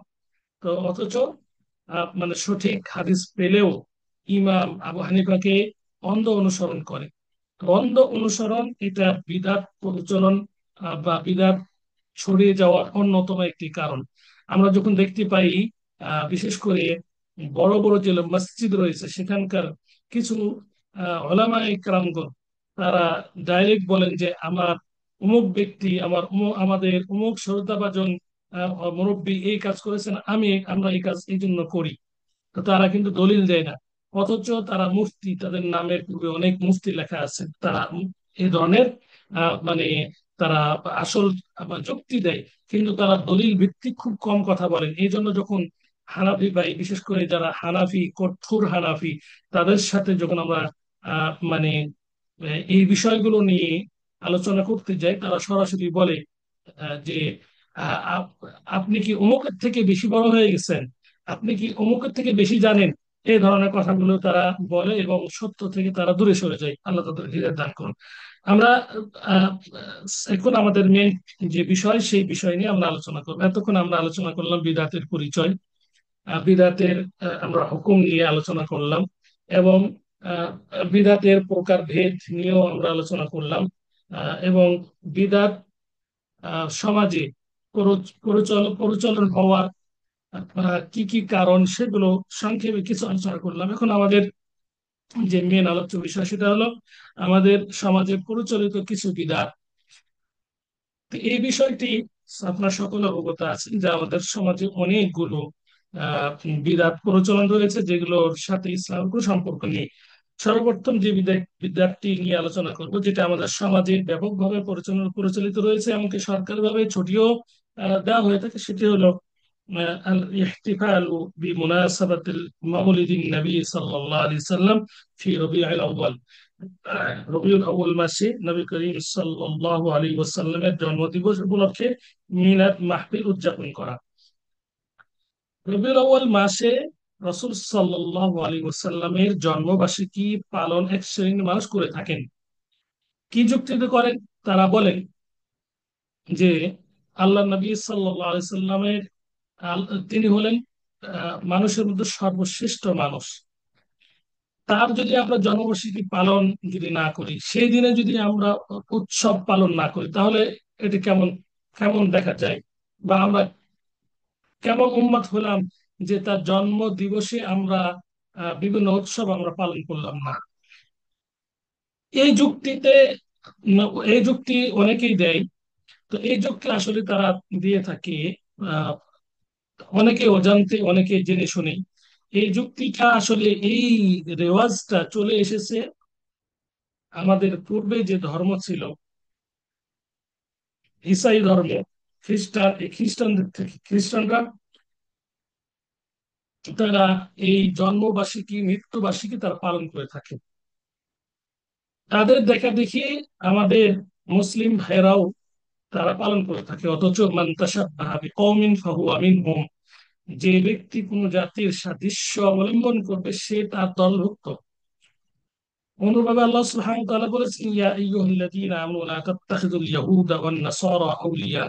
তো অথচ মানে সঠিক হাদিস পেলেও ইমাম আবু হানিফাকে অন্ধ অনুসরণ করে। তো অন্ধ অনুসরণ এটা বিদআত প্রচলন বা বিদআত ছড়িয়ে যাওয়ার অন্যতম একটি কারণ। আমরা যখন দেখতে পাই বিশেষ করে বড় বড় যে মসজিদ রয়েছে সেখানকার কিছু ওলামায়ে কেরামগণ তারা ডাইরেক্ট বলেন যে আমার অমুক ব্যক্তি, আমাদের অমুক শ্রদ্ধাভাজন মুরব্বী এই কাজ করেছেন, আমরা এই কাজ এই জন্য করি। তো তারা কিন্তু দলিল দেয় না, অথচ তারা মুফতি, তাদের নামের পূর্বে অনেক মুফতি লেখা আছে, তারা এই ধরনের মানে তারা আসল যুক্তি দেয়, কিন্তু তারা দলিল ভিত্তিক খুব কম কথা বলেন। এই জন্য যখন হানাফি ভাই, বিশেষ করে যারা হানাফি, কঠোর হানাফি, তাদের সাথে যখন আমরা মানে এই বিষয়গুলো নিয়ে আলোচনা করতে যাই, তারা সরাসরি বলে যে আহ, আপ- আপনি কি অমুকের থেকে বেশি বড় হয়ে গেছেন, আপনি কি অমুকের থেকে বেশি জানেন, এই ধরনের কথাগুলো তারা বলে এবং সত্য থেকে তারা দূরে সরে যায়। আল্লাহ তাদের হৃদয় দান করুন। আমরা আহ, এখন আমাদের মেন যে বিষয়, সেই বিষয় নিয়ে আমরা আলোচনা করবো। এতক্ষণ আমরা আলোচনা করলাম বিদাতের পরিচয়, বিদাতের আমরা হুকুম নিয়ে আলোচনা করলাম, এবং আহ, বিদাতের প্রকারভেদ নিয়েও আমরা আলোচনা করলাম, এবং বিদাত সমাজে প্রচলন হওয়ার কি কি কারণ সেগুলো সংক্ষেপে কিছু আলোচনা করলাম। এখন আমাদের যে মেন আলোচ্য বিষয় সেটা হলো আমাদের সমাজে প্রচলিত কিছু বিধান। তো এই বিষয়টি আপনার সকলে অবগত আছেন যে আমাদের সমাজে অনেকগুলো আহ বিদাত প্রচলন রয়েছে যেগুলোর সাথে ইসলামের কোনো সম্পর্ক নেই। সর্বপ্রথম যে বিদাতটি নিয়ে আলোচনা করব, যেটা আমাদের সমাজে ব্যাপকভাবে প্রচলিত রয়েছে, এমনকি সরকারিভাবে ছুটিও দেওয়া হয়ে থাকে, সেটি হলো الاحتفال بمناسبة مولد النبي صلى الله عليه وسلم في ربيع الأول। রবিউল আউয়াল মাসে নবী করিম সাল্লাল্লাহু আলাইহি ওয়াসাল্লামের জন্মদিবস উপলক্ষে মিলাদ মাহফিল উদযাপন করা। রবিউল আউয়াল মাসে রাসূল সাল্লাল্লাহু আলাইহি ওয়াসাল্লামের জন্মবার্ষিকী পালন এক শ্রেণীর মানুষ করে থাকেন। কি যুক্তিতে করেন? তারা বলেন যে আল্লাহ নবী সাল্লাল্লাহু আলাইহি সাল্লামের তিনি হলেন মানুষের মধ্যে সর্বশ্রেষ্ঠ মানুষ। তার যদি আমরা জন্মবার্ষিকী পালন যদি না করি, সেই দিনে যদি আমরা উৎসব পালন না করি, তাহলে এটি কেমন কেমন দেখা যায়, বা আমরা কেমন উম্মত হলাম যে তার জন্ম দিবসে আমরা বিভিন্ন উৎসব আমরা পালন করলাম না। এই যুক্তিতে এই যুক্তি অনেকেই দেয়। তো এই যুক্তি আসলে তারা দিয়ে থাকে আহ অনেকে অজান্তে, অনেকে জেনে শুনে। এই যুক্তিটা আসলে এই রেওয়াজটা চলে এসেছে আমাদের পূর্বে যে ধর্ম ছিল, ঈসাই ধর্ম, খ্রিস্টানদের থেকে। খ্রিস্টানরা তারা এই জন্মবার্ষিকী, মৃত্যুবার্ষিকী তারা পালন করে থাকে। তাদের দেখা দেখি আমাদের মুসলিম ভাইরাও তারা পালন করে থাকে। অথচ মান তাশাব্বাহা বিকওমিন ফাহুয়া মিনহুম, যে ব্যক্তি কোন জাতির সাদৃশ্য অবলম্বন করবে সে তার দলভুক্ত। অনুরূপভাবে আল্লাহ সুবহানাহু ওয়া তাআলা বলেছেন ইয়া আইয়ুহাল্লাযীনা আমানু লা তাত্তাখিযুল ইয়াহুদা ওয়ান নাসারা আউলিয়া,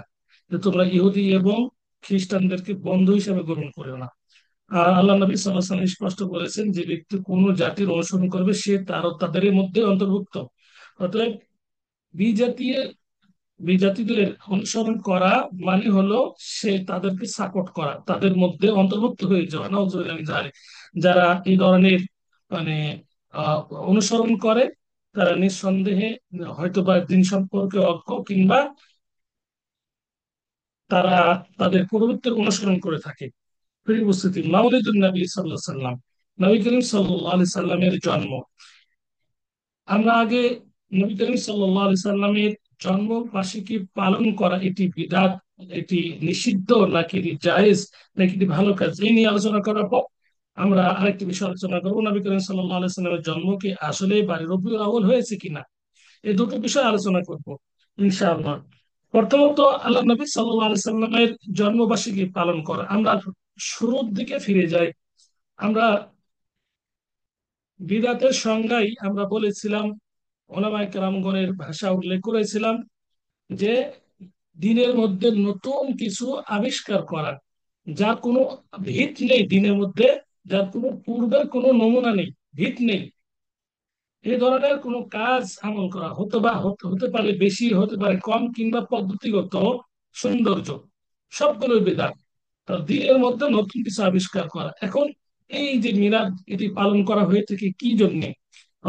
যে তোমরা ইহুদি এবং খ্রিস্টানদেরকে বন্ধু হিসেবে গ্রহণ করো না। আর আল্লাহ নবী সাল্লাল্লাহু আলাইহি ওয়াসাল্লাম স্পষ্ট বলেছেন যে ব্যক্তি কোন জাতির অনুসরণ করবে সে তাদের মধ্যে অন্তর্ভুক্ত। অতএব বিজাতীয় বিজাতিদের অনুসরণ করা মানে হলো সে তাদেরকে সাপোর্ট করা, তাদের মধ্যে অন্তর্ভুক্ত হয়ে যাওয়া। নাউজুবিল্লাহ মিন যালিক। যারা এই ধরনের মানে আহ, অনুসরণ করে তারা নিঃসন্দেহে হয়তোবা দিন সম্পর্কে অজ্ঞ, কিংবা তারা তাদের পূর্ববর্তীর অনুসরণ করে থাকে। প্রিয় উপস্থিতি, মাওলিদুন নবী সাল্লাল্লাহু আলাইহি সাল্লাম, নবী করিম সাল্লাল্লাহু আলাইহি সাল্লামের জন্ম। আমরা আগে নবী করিম সাল্লাল্লাহু আলাইহি সাল্লামের জন্ম বার্ষিকী পালন করা এটি বিদআত, এটি নিষিদ্ধ নাকি এটি জায়েজ, নাকি এটি ভালো কাজ, এই নিয়ে আলোচনা করার পর আমরা আরেকটি বিষয় আলোচনা করবো, নবী করিম সাল্লাল্লাহু আলাইহি সাল্লামের জন্ম কি আসলে বারো রবিউল আউয়াল হয়েছে কিনা। এই দুটো বিষয় আলোচনা করব ইনশাআল্লাহ। প্রথমত, আল্লাহ নবী সাল্লাল্লাহু আলাইহি সাল্লামের জন্মবার্ষিকী পালন করা, আমরা শুরুর দিকে ফিরে যাই। আমরা বিদআতের সংজ্ঞায় আমরা বলেছিলাম, ওলামায়ে কেরামগণের ভাষা উল্লেখ করেছিলাম যে দিনের মধ্যে নতুন কিছু আবিষ্কার করা, যার কোনো ভিত নেই দিনের মধ্যে, যার কোনো পূর্বের কোনো নমুনা নেই, ভিত নেই, এই ধরনের কোনো কাজ আমল করা, হতে বা হতে পারে বেশি, হতে পারে কম, কিংবা পদ্ধতিগত সৌন্দর্য, সবগুলো বিধান। তো দিনের মধ্যে নতুন কিছু আবিষ্কার করা। এখন এই যে মিলাদ, এটি পালন করা হয়ে থাকে কি জন্য?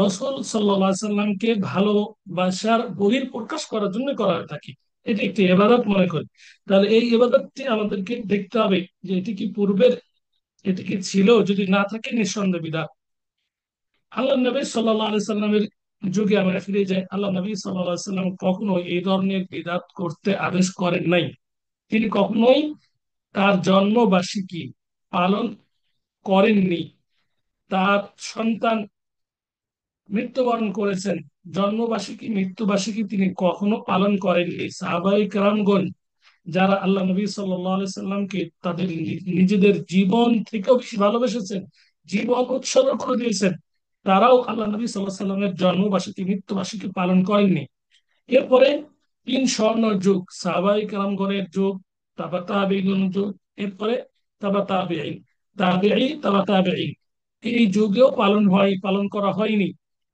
রসুল সাল্লাল্লাহু আলাইহি সাল্লামকে ভালোবাসার বহির প্রকাশ করার জন্য করা হয়ে থাকে। এটি একটি ইবাদত মনে করি। তাহলে এই ইবাদতটি আমাদেরকে দেখতে হবে যে এটি কি পূর্বের, এটি কি ছিল, যদি না থাকে নিঃসন্দেহে বিদআত। আল্লাহ নবী সাল্লাল্লাহু আলাইহি সাল্লামের যুগে আমরা ফিরে যাই, আল্লাহ নবী সাল্লাল্লাহু আলাইহি সাল্লাম কখনো এই ধরনের বিদআত করতে আদেশ করেন নাই। তিনি কখনোই তার জন্মবার্ষিকী পালন করেননি। তার সন্তান মৃত্যুবরণ করেছেন, জন্মবার্ষিকী মৃত্যুবার্ষিকী তিনি কখনো পালন করেননি। সাহাবায়ে কেরামগণ যারা আল্লাহ নবী সাল্লাল্লাহু আলাইহি সাল্লামকে তাদের নিজেদের জীবন থেকেও বেশি ভালোবেসেছেন, জীবন উৎসর্গ করে দিয়েছেন, তারাও আল্লাহ নবী সাল্লাল্লাহু আলাইহি সাল্লামের জন্মবার্ষিকী মৃত্যুবার্ষিকী পালন করেননি। এরপরে তিন স্বর্ণ যুগ, সাহাবায়ে কেরামগণের যুগ, তারপর তাবেঈন যুগ, এরপরে তাবা তাবেঈন, তাবেঈ, তাবা তাবেঈন, এই যুগেও পালন করা হয়নি।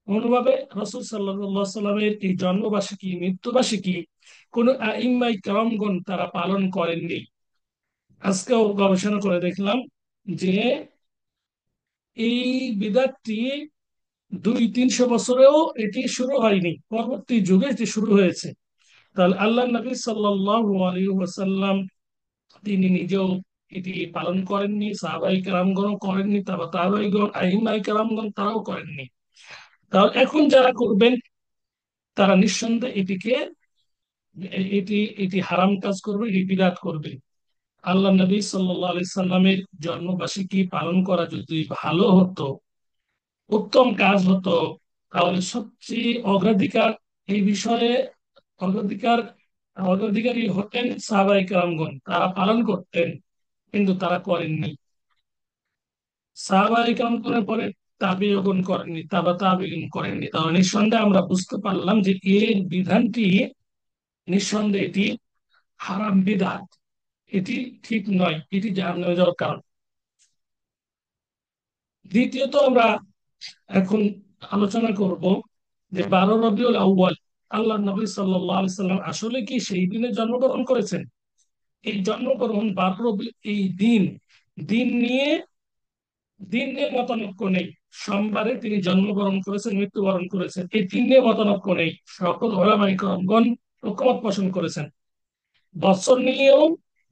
অনুভাবে রাসূল সাল্লাল্লাহু আলাইহি সাল্লামের এই জন্মবার্ষিকী মৃত্যুবার্ষিকী কোন আইম্মাই কেরামগণ তারা পালন করেননি। আজকেও গবেষণা করে দেখলাম যে এই বিদাতটি 200-300 বছরেও এটি শুরু হয়নি, পরবর্তী যুগে এটি শুরু হয়েছে। তাহলে আল্লাহ নবী সাল্লাল্লাহু আলাইহি ওয়াসাল্লাম তিনি নিজেও এটি পালন করেননি, সাহাবায়ে কেরামগণও করেননি, তারপর তাবেঈগণ, আইম্মায়ে কেরামগণ তারাও করেননি। তাহলে এখন যারা করবেন তারা নিঃসন্দেহে এটি এটি হারাম কাজ করবে, এটি বিদআত করবে। আল্লাহ নবী সাল্লাল্লাহু আলাইহি সাল্লামের জন্মবার্ষিকী পালন করা যদি ভালো হতো, উত্তম কাজ হতো, তাহলে সবচেয়ে অগ্রাধিকার এই বিষয়ে অগ্রাধিকার অগ্রাধিকারী হতেন সাহাবায়ে কেরামগণ, তারা পালন করতেন, কিন্তু তারা করেননি। সাহাবায়ে কেরামগণের পরে তাবেঈগণ করেননি, তাবা তাবেঈন করেননি। তাহলে নিঃসন্দেহে আমরা বুঝতে পারলাম যে এর বিধানটি নিঃসন্দেহে এটি হারাম বিদআত, এটি ঠিক নয়, এটি জাহান্নামে যাওয়ার কারণ। দ্বিতীয়ত, আমরা এখন আলোচনা করব যে 12 রবিউল আউয়াল, আল্লাহ নবী সাল্লাল্লাহু আলাইহি সাল্লাম আসলে কি সেই দিনে জন্মগ্রহণ করেছেন? এই জন্মগ্রহণ 12 রবি, এই দিন নিয়ে মতানৈক্য নেই। সোমবারে তিনি জন্মগ্রহণ করেছেন, মৃত্যুবরণ করেছেন, এই দিন নিয়ে মতানৈক্য নেই। সকল উলামায়ে কেরামগণ ঐকমত পোষণ করেছেন। বছর নিয়েও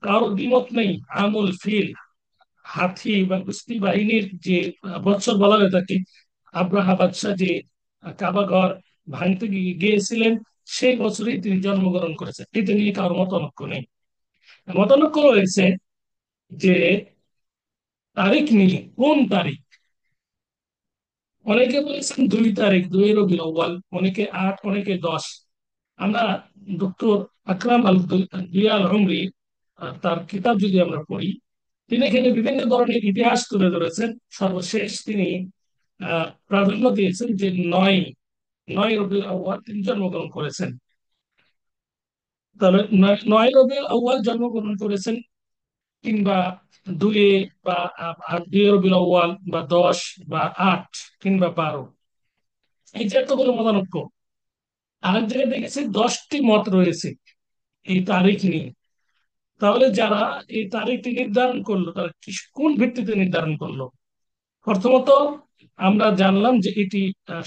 কারো দ্বিমত নেই। আমুল ফিল, হাতি বা কুস্তি বাহিনীর যে বৎসর বলা হয়ে থাকে, আব্রাহা বাদশাহ যে কাবা ঘর ভাঙতে গিয়েছিলেন, সেই বছরই তিনি জন্মগ্রহণ করেছেন। এটা নিয়ে কারো মতানৈক্য নেই। মতানৈক্য রয়েছে যে তারিখ নিয়ে, কোন তারিখ। অনেকে বলেছেন 2 তারিখ, 2 রবিউল আউয়াল, অনেকে 8, অনেকে 10। আমরা ডক্টর আকরাম আল দিয়াল উমরি তার কিতাব যদি আমরা পড়ি, তিনি এখানে বিভিন্ন ধরনের ইতিহাস তুলে ধরেছেন। সর্বশেষ তিনি প্রাধান্য দিয়েছেন যে 9 রবিউল আউয়াল তিনি জন্মগ্রহণ করেছেন। তাহলে 9 রবিউল আউয়াল জন্মগ্রহণ করেছেন, কিংবা 2 বা 2 রবিউল আউয়াল, বা 10 বা 8 কিংবা 12, এই যে এতগুলো মতানৈক্য। আরেক জায়গায় দেখেছি 10টি মত রয়েছে এই তারিখ নিয়ে। তাহলে যারা এই তারিখটি নির্ধারণ করলো তারা কোন ভিত্তিতে নির্ধারণ করলো? প্রথমত আমরা জানলাম যে এটি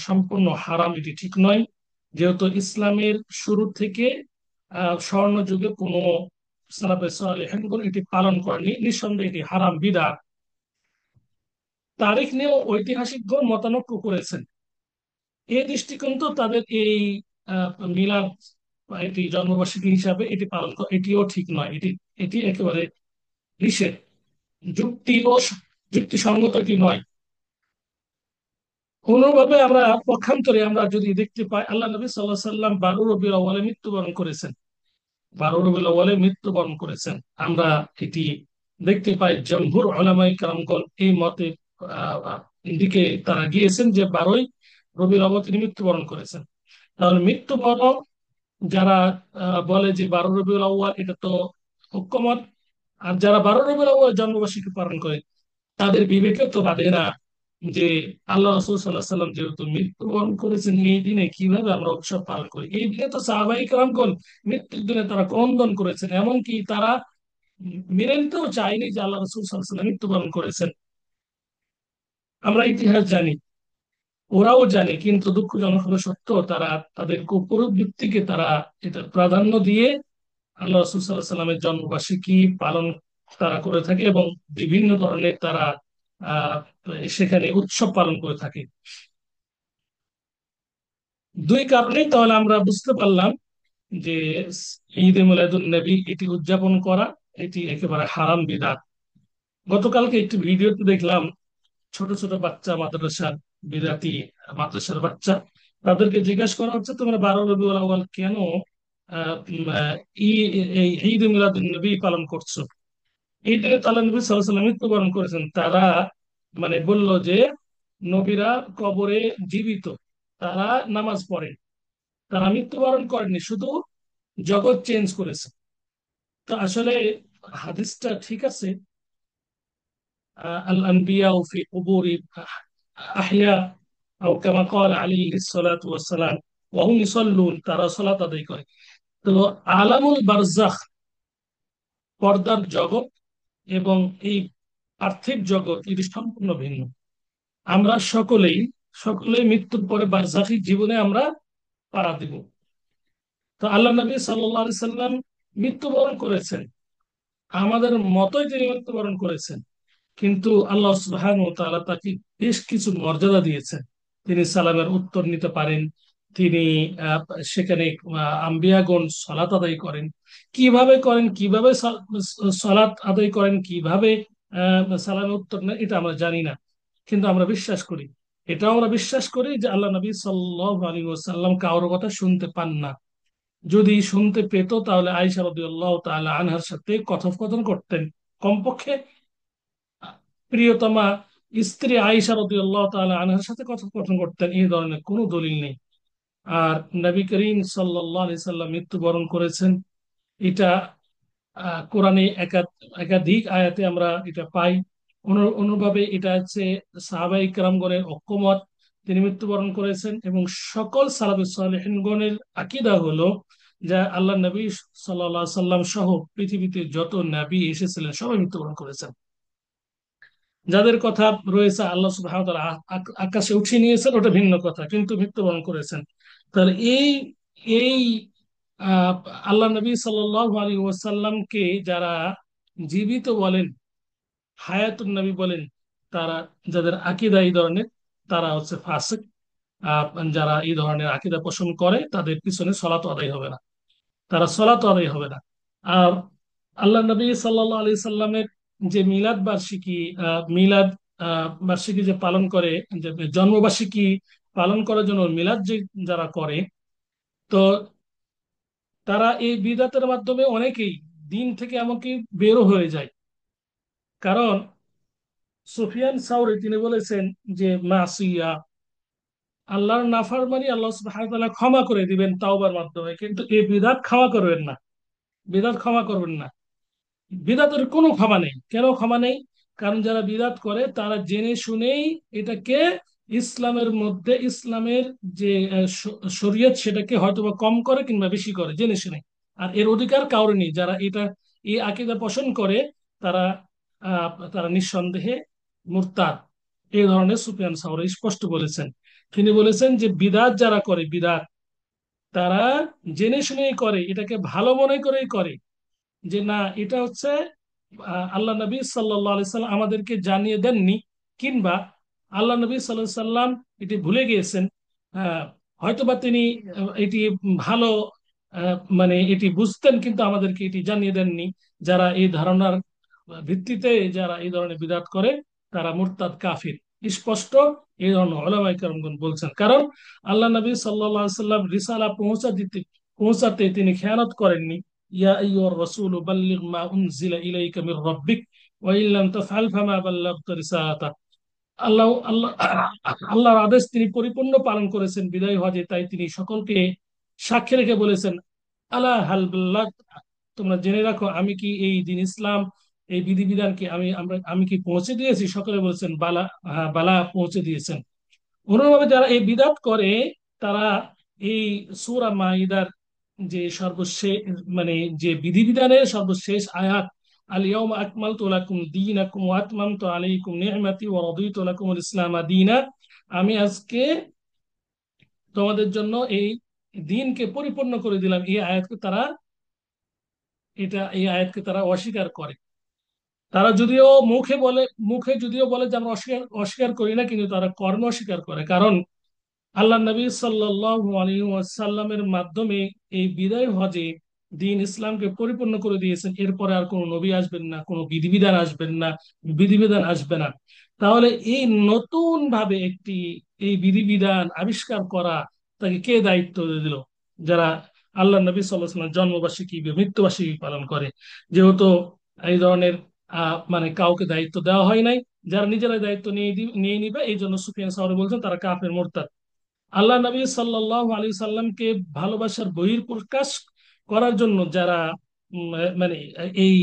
সম্পূর্ণ হারাম, এটি ঠিক নয়। যেহেতু ইসলামের শুরু থেকে স্বর্ণ যুগে কোনো সালাফে সালেহিনগণ এটি পালন করেনি, নিঃসন্দেহে এটি হারাম বিদআত। তারিখ নিয়েও ঐতিহাসিকগণ মতানৈক্য করেছেন। এই দৃষ্টিকোণ তো তাদের এই আহ, মিলাদ বা এটি জন্মবার্ষিকী হিসাবে এটি পালন করা এটিও ঠিক নয়, এটি এটি একেবারে নিষেধ, যুক্তি ও যুক্তিসঙ্গত এটি নয়। অনুরূপভাবে আমরা পক্ষান্তরে আমরা যদি দেখতে পাই, আল্লাহ নবী সাল্লাহ সাল্লাম 12 রবিউল আউয়ালে মৃত্যুবরণ করেছেন, 12 রবিউল আউয়ালে মৃত্যুবরণ করেছেন। আমরা এটি দেখতে পাই জমহুর উলামায়ে কেরামগণ এই মতে দিকে তারা গিয়েছেন যে 12 রবিউল আউয়াল তিনি মৃত্যুবরণ করেছেন। তাহলে মৃত্যুবরণ যারা বলে যে 12 রবিউল আউয়াল এটা তো ঐক্যমত, আর যারা 12 রবিউল আউয়াল জন্মবার্ষিকী পালন করে তাদের বিবেকে তো বাধে না যে আল্লাহ রাসূল সাল্লাল্লাহু আলাইহি সাল্লাম যেহেতু মৃত্যুবরণ করেছেন এই দিনে কিভাবে আমরা উৎসব পালন করি। এই দিনে তো সাহাবায়ে কেরামগণ মৃত্যুর দিনে তারা ক্রন্দন করেছেন, এমনকি তারা মেনে নিতেও চায়নি যে আল্লাহ রাসূল সাল্লাল্লাহু আলাইহি সাল্লাম মৃত্যুবরণ করেছেন। আমরা ইতিহাস জানি, ওরাও জানে, কিন্তু দুঃখজনক হলো সত্য, তারা তাদের কুপুরবৃত্তিকে তারা এটা প্রাধান্য দিয়ে আল্লাহ রাসূল সাল্লাল্লাহু আলাইহি সাল্লামের জন্মবার্ষিকী পালন তারা করে থাকে এবং বিভিন্ন ধরনের তারা আহ সেখানে উৎসব পালন করে থাকে। দুই কারণেই তাহলে আমরা বুঝতে পারলাম যে ঈদে মিলাদুন নবী এটি উদযাপন করা এটি একেবারে হারাম বিদআত। গতকালকে একটি ভিডিওতে দেখলাম ছোট ছোট বাচ্চা, মাদ্রাসার বিদ্যার্থী, মাদ্রাসার বাচ্চা, তাদেরকে জিজ্ঞাসা করা হচ্ছে তোমরা 12 রবিউল আউয়াল কেন আহ, উম, আহ, এই ঈদ মিলাদুন নবী পালন করছো? এই দিনে তো আল্লাহ নবী সাল্লাল্লাহু আলাইহি ওয়াসাল্লাম মৃত্যুবরণ করেছেন। তারা মানে বলল যে নবীরা কবরে জীবিত, তারা নামাজ পড়ে, তারা মৃত্যুবরণ করেনি, শুধু জগৎ চেঞ্জ করেছে। তো আসলে হাদিসটা ঠিক আছে, আল আনবিয়া ফি কুবুরি আহইয়া আও কামা ক্বালা আলাইহিস সালাতু ওয়াস সালাম ওয়া হুম ইউসাল্লুন, তারা সালাত আদায় করে। তো আলামুল বারজাখ, পর্দার জগৎ এবং এই পার্থিব জগৎ এটি সম্পূর্ণ ভিন্ন। আমরা সকলেই সকলেই মৃত্যুর পরে বারজাখী জীবনে আমরা পাড়া দিব। তো আল্লাহ নবী সাল্লাল্লাহু আলাইহি সাল্লাম মৃত্যুবরণ করেছেন, আমাদের মতোই তিনি মৃত্যুবরণ করেছেন, কিন্তু আল্লাহ সুবহানাহু ওয়া তাআলা তাকে বেশ কিছু মর্যাদা দিয়েছেন। তিনি সালামের উত্তর নিতে পারেন, তিনি আহ, সেখানে আম্বিয়াগণ সালাত আদায় করেন। কিভাবে করেন, কিভাবে সালাত আদায় করেন, কিভাবে সালামের উত্তর নেন, এটা আমরা জানি না, কিন্তু আমরা বিশ্বাস করি। এটাও আমরা বিশ্বাস করি যে আল্লাহ নবী সাল্লাল্লাহু আলাইহি ওয়াসাল্লাম কারোর কথা শুনতে পান না। যদি শুনতে পেত তাহলে আয়েশা রাদিয়াল্লাহু তাআলা আনহার সাথে কথোপকথন করতেন, কমপক্ষে প্রিয়তমা স্ত্রী আয়েশা রাদিয়াল্লাহু তাআলা আনহার সাথে কথোপকথন করতেন। এই ধরনের কোনো দলিল নেই। আর নবী করিম সাল্লাল্লাহু আলাইহি সাল্লাম মৃত্যুবরণ করেছেন, এটা কোরআনে একাধিক আয়াতে আমরা এটা পাই। অনুভাবে এটা হচ্ছে সাহাবাই কেরামগণের ঐক্যমত, তিনি মৃত্যুবরণ করেছেন। এবং সকল সালাফে সালেহিনগণের আকীদা হলো যা আল্লাহ নবী সাল্লাল্লাহু আলাইহি সাল্লাম সহ পৃথিবীতে যত নবী এসেছিলেন সবাই মৃত্যুবরণ করেছেন। যাদের কথা রয়েছে আল্লাহ সুবহানাহু ওয়া তাআলা আকাশে উঠিয়ে নিয়েছেন ওটা ভিন্ন কথা, কিন্তু মৃত্যুবরণ করেছেন। তাহলে এই এই আহ, আল্লাহ নবী সাল্লাল্লাহু আলাইহি ওয়াসাল্লামকে যারা জীবিত বলেন, হায়াতুন নবী বলেন, তারা যাদের আকীদা এই ধরনের, তারা হচ্ছে ফাসিক। আহ, যারা এই ধরনের আকীদা পোষণ করে তাদের পিছনে সলাত আদায় হবে না, তারা সলাত আদায় হবে না। আর আল্লাহ নবী সাল্লাল্লাহু আলাইহি সাল্লামের যে মিলাদ বার্ষিকী, মিলাদ বার্ষিকী যে পালন করে, যে জন্মবার্ষিকী পালন করার জন্য মিলাদ যে যারা করে, তো তারা এই বিদআতের মাধ্যমে অনেকেই দিন থেকে এমনকি বেরো হয়ে যায়। কারণ সুফিয়ান সাউরি তিনি বলেছেন যে মাসিয়া, আল্লাহর নাফরমানি আল্লাহ সুবহানাহু ওয়া তাআলা ক্ষমা করে দিবেন তাওবার মাধ্যমে, কিন্তু এই বিদআত ক্ষমা করবেন না, বিদআত ক্ষমা করবেন না। বিদাতের কোনো ক্ষমা নেই। কেন ক্ষমা নেই? কারণ যারা বিদাত করে তারা জেনে শুনেই এটাকে ইসলামের মধ্যে, ইসলামের যে শরীয়ত সেটাকে হয়তোবা কম করে কিংবা বেশি করে জেনে শুনে। আর এর অধিকার কারো নেই। যারা এটা এই আকীদা পোষণ করে তারা তারা নিঃসন্দেহে মুরতাদ। এই ধরনের সুফিয়ান সাওরি স্পষ্ট বলেছেন। তিনি বলেছেন যে বিদআত যারা করে, বিদআত তারা জেনে শুনেই করে, এটাকে ভালো মনে করেই করে, যে না এটা হচ্ছে আল্লাহ নবী সাল্লাল্লাহু আলাইহি সাল্লাম আমাদেরকে জানিয়ে দেননি, কিংবা আল্লাহ নবী সাল্লাল্লাহু আলাইহি সাল্লাম এটি ভুলে গিয়েছেন। হয়তোবা তিনি এটি ভালো মানে এটি বুঝতেন কিন্তু আমাদেরকে এটি জানিয়ে দেননি। যারা এই ধারণার ভিত্তিতে যারা এই ধরনের বিদআত করে তারা মুরতাদ, কাফির, স্পষ্ট এই ধরনের উলামায়ে কেরামগণ বলছেন। কারণ আল্লাহ নবী সাল্লাল্লাহু আলাইহি সাল্লাম রিসালা পৌঁছাতে তিনি খেয়ানত করেননি। ইয়া আইয়ুহার রাসূলু বাল্লিগ মা উনজিলা ইলাইকা মির রাব্বিক ওয়া ইন লাম তাফআল ফামা বাল্লাগতা রিসালাতা। আল্লাহ আল্লাহর আদেশ তিনি পরিপূর্ণ পালন করেছেন বিদায় হজে, তাই তিনি সকলকে সাক্ষী রেখে বলেছেন, আলা হাল বাল্লাগ, তোমরা জেনে রাখো আমি কি এই দিন ইসলাম, এই বিধিবিধান কি আমি কি পৌঁছে দিয়েছি? সকলে বলেছেন বালা, হ্যাঁ বালা পৌঁছে দিয়েছেন। অনুরূপভাবে যারা এই বিদআত করে তারা এই সূরা মাইদার যে সর্বশেষ, মানে যে বিধিবিধানের সর্বশেষ আয়াত, আল ইয়াউমা আকমালতু লাকুম দীনাকুম ওয়া আতমামতু আলাইকুম নি'মাতি ওয়া রাদিতু লাকুমুল ইসলামা দীনা, আমি আজকে তোমাদের জন্য এই দিনকে পরিপূর্ণ করে দিলাম, এই আয়াতকে তারা অস্বীকার করে। তারা যদিও মুখে যদিও বলে যে আমরা অস্বীকার অস্বীকার করি না, কিন্তু তারা কর্ম অস্বীকার করে। কারণ আল্লাহ নবী সাল্লাল্লাহু আলাইহি ওয়াসাল্লামের মাধ্যমে এই বিদায় হজে দিন ইসলামকে পরিপূর্ণ করে দিয়েছেন। এরপরে আর কোনো নবী আসবেন না, কোনো বিধিবিধান আসবেন না, বিধিবিধান আসবে না। তাহলে এই নতুন ভাবে একটি এই বিধিবিধান আবিষ্কার করা তাকে কে দায়িত্ব দিল? যারা আল্লাহ নবী সাল্লাল্লাহু আলাইহি ওয়াসাল্লাম জন্মবার্ষিকী বা মৃত্যুবার্ষিকী পালন করে। যেহেতু এই ধরনের মানে কাউকে দায়িত্ব দেওয়া হয় নাই, যারা নিজেরাই দায়িত্ব নিয়ে নিবে, এই জন্য সুফিয়ান সাওরি বলছেন তারা কাফের, মুরতাদ। আল্লাহ নবী সাল্লাল্লাহু আলাইহি সাল্লামকে ভালোবাসার বহিঃপ্রকাশ করার জন্য যারা উম, মানে এই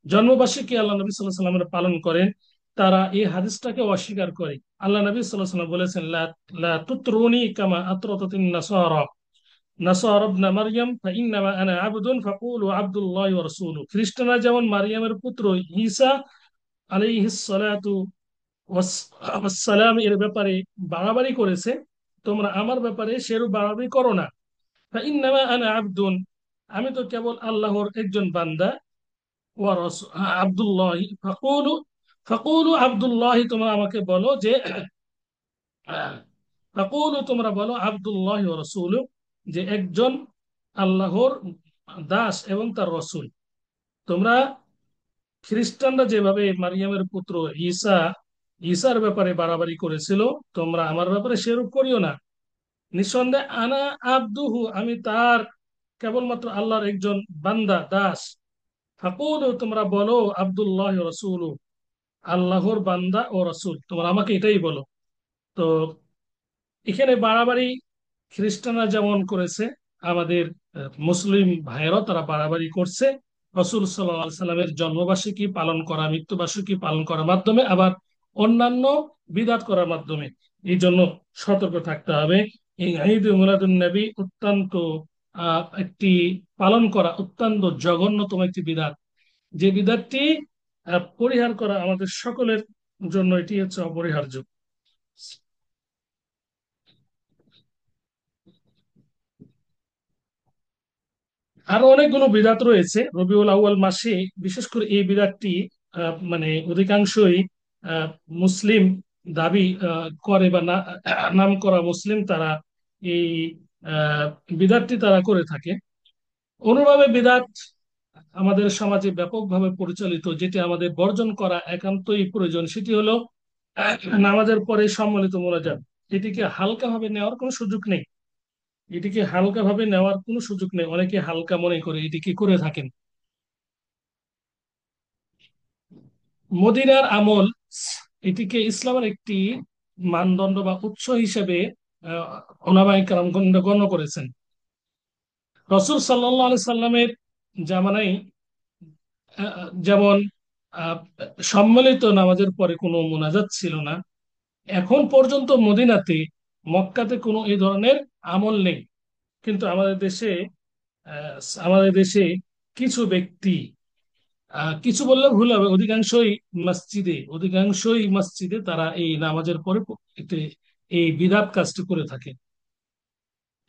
জন্মবার্ষিকী আল্লাহ নবী সাল্লাল্লাহু আলাইহি সাল্লামের পালন করেন, তারা এই হাদিসটাকে অস্বীকার করে। আল্লাহ নবী সাল্লাল্লাহু আলাইহি সাল্লাম বলেছেন, লা লা তুতরুনি কামা আতরাতাতিন নাসারা নাসারা ইবনা মারইয়াম ফাইন্নামা আনা আবদুন ফাকুলু আবদুল্লাহি ওয়া রাসূলুহু। খ্রিস্টানরা যেমন মারিয়ামের পুত্র ঈসা আলাইহিস সালাতু ওয়াসসালাম এর ব্যাপারে বাড়াবাড়ি করেছে, তোমরা আমার ব্যাপারে সেরূপ বাড়াবাড়ি করো না। ফাইন্নামা আনা আবদুন, আমি তো কেবল আল্লাহর একজন বান্দা। ওয়া আব্দুল্লাহি ফাকুলু আব্দুল্লাহি, তোমরা আমাকে বলো যে ফাকুলু তোমরা বলো আব্দুল্লাহি ওয়া রাসূলুহু, যে একজন আল্লাহর দাস এবং তার রসূল। তোমরা খ্রিস্টানরা যেভাবে মারিয়ামের পুত্র ঈসার ব্যাপারে বাড়াবাড়ি করেছিল, তোমরা আমার ব্যাপারে সেরূপ করিও না। নিঃসন্দেহে আনা আব্দুহু, আমি তার কেবলমাত্র আল্লাহর একজন বান্দা, দাস। ফাকুলু তোমরা বলো আব্দুল্লাহ রসুল, আল্লাহর বান্দা ও রসুল, তোমরা আমাকে এটাই বলো। তো এখানে বাড়াবাড়ি খ্রিস্টানরা যেমন করেছে, আমাদের মুসলিম ভাইয়েরাও তারা বাড়াবাড়ি করছে রসুল সাল্লাল্লাহু আলাইহি সাল্লামের জন্মবার্ষিকী পালন করা, মৃত্যুবার্ষিকী পালন করার মাধ্যমে, আবার অন্যান্য বিদাত করার মাধ্যমে। এই জন্য সতর্ক থাকতে হবে। এই ঈদ মিলাদুন নবী অত্যন্ত একটি পালন করা অত্যন্ত জঘন্যতম একটি বিদাত, যে বিদাতটি পরিহার করা আমাদের সকলের জন্য এটি হচ্ছে অপরিহার্য। আরো অনেকগুলো বিদাত রয়েছে রবিউল আউয়াল মাসে। বিশেষ করে এই বিদাতটি মানে অধিকাংশই আহ, মুসলিম দাবি করে বা নাম করা মুসলিম তারা এই আহ, বিদাতটি তারা করে থাকে। অনুভাবে বিদাত আমাদের সমাজে ব্যাপকভাবে পরিচালিত, যেটি আমাদের বর্জন করা একান্তই প্রয়োজন, সেটি হলো নামাজের পরে সম্মিলিত মোনাজাত। এটিকে হালকাভাবে নেওয়ার কোনো সুযোগ নেই, অনেকে হালকা মনে করে এটিকে করে থাকেন। মদিনার আমল এটিকে ইসলামের একটি মানদণ্ড বা উৎস হিসেবে আহ, ওলামায়ে কেরাম গণ্য করেছেন। রসুল সাল্লাল্লাহু আলাইহি সাল্লামের জামানায় যেমন আহ, সম্মিলিত নামাজের পরে কোনো মোনাজাত ছিল না, এখন পর্যন্ত মদিনাতে, মক্কাতে কোনো এই ধরনের আমল নেই। কিন্তু আহ, আমাদের দেশে কিছু ব্যক্তি কিছু বললে ভুল হবে, অধিকাংশই মসজিদে তারা এই নামাজের পরে এই বিদআত কাজটি করে থাকে।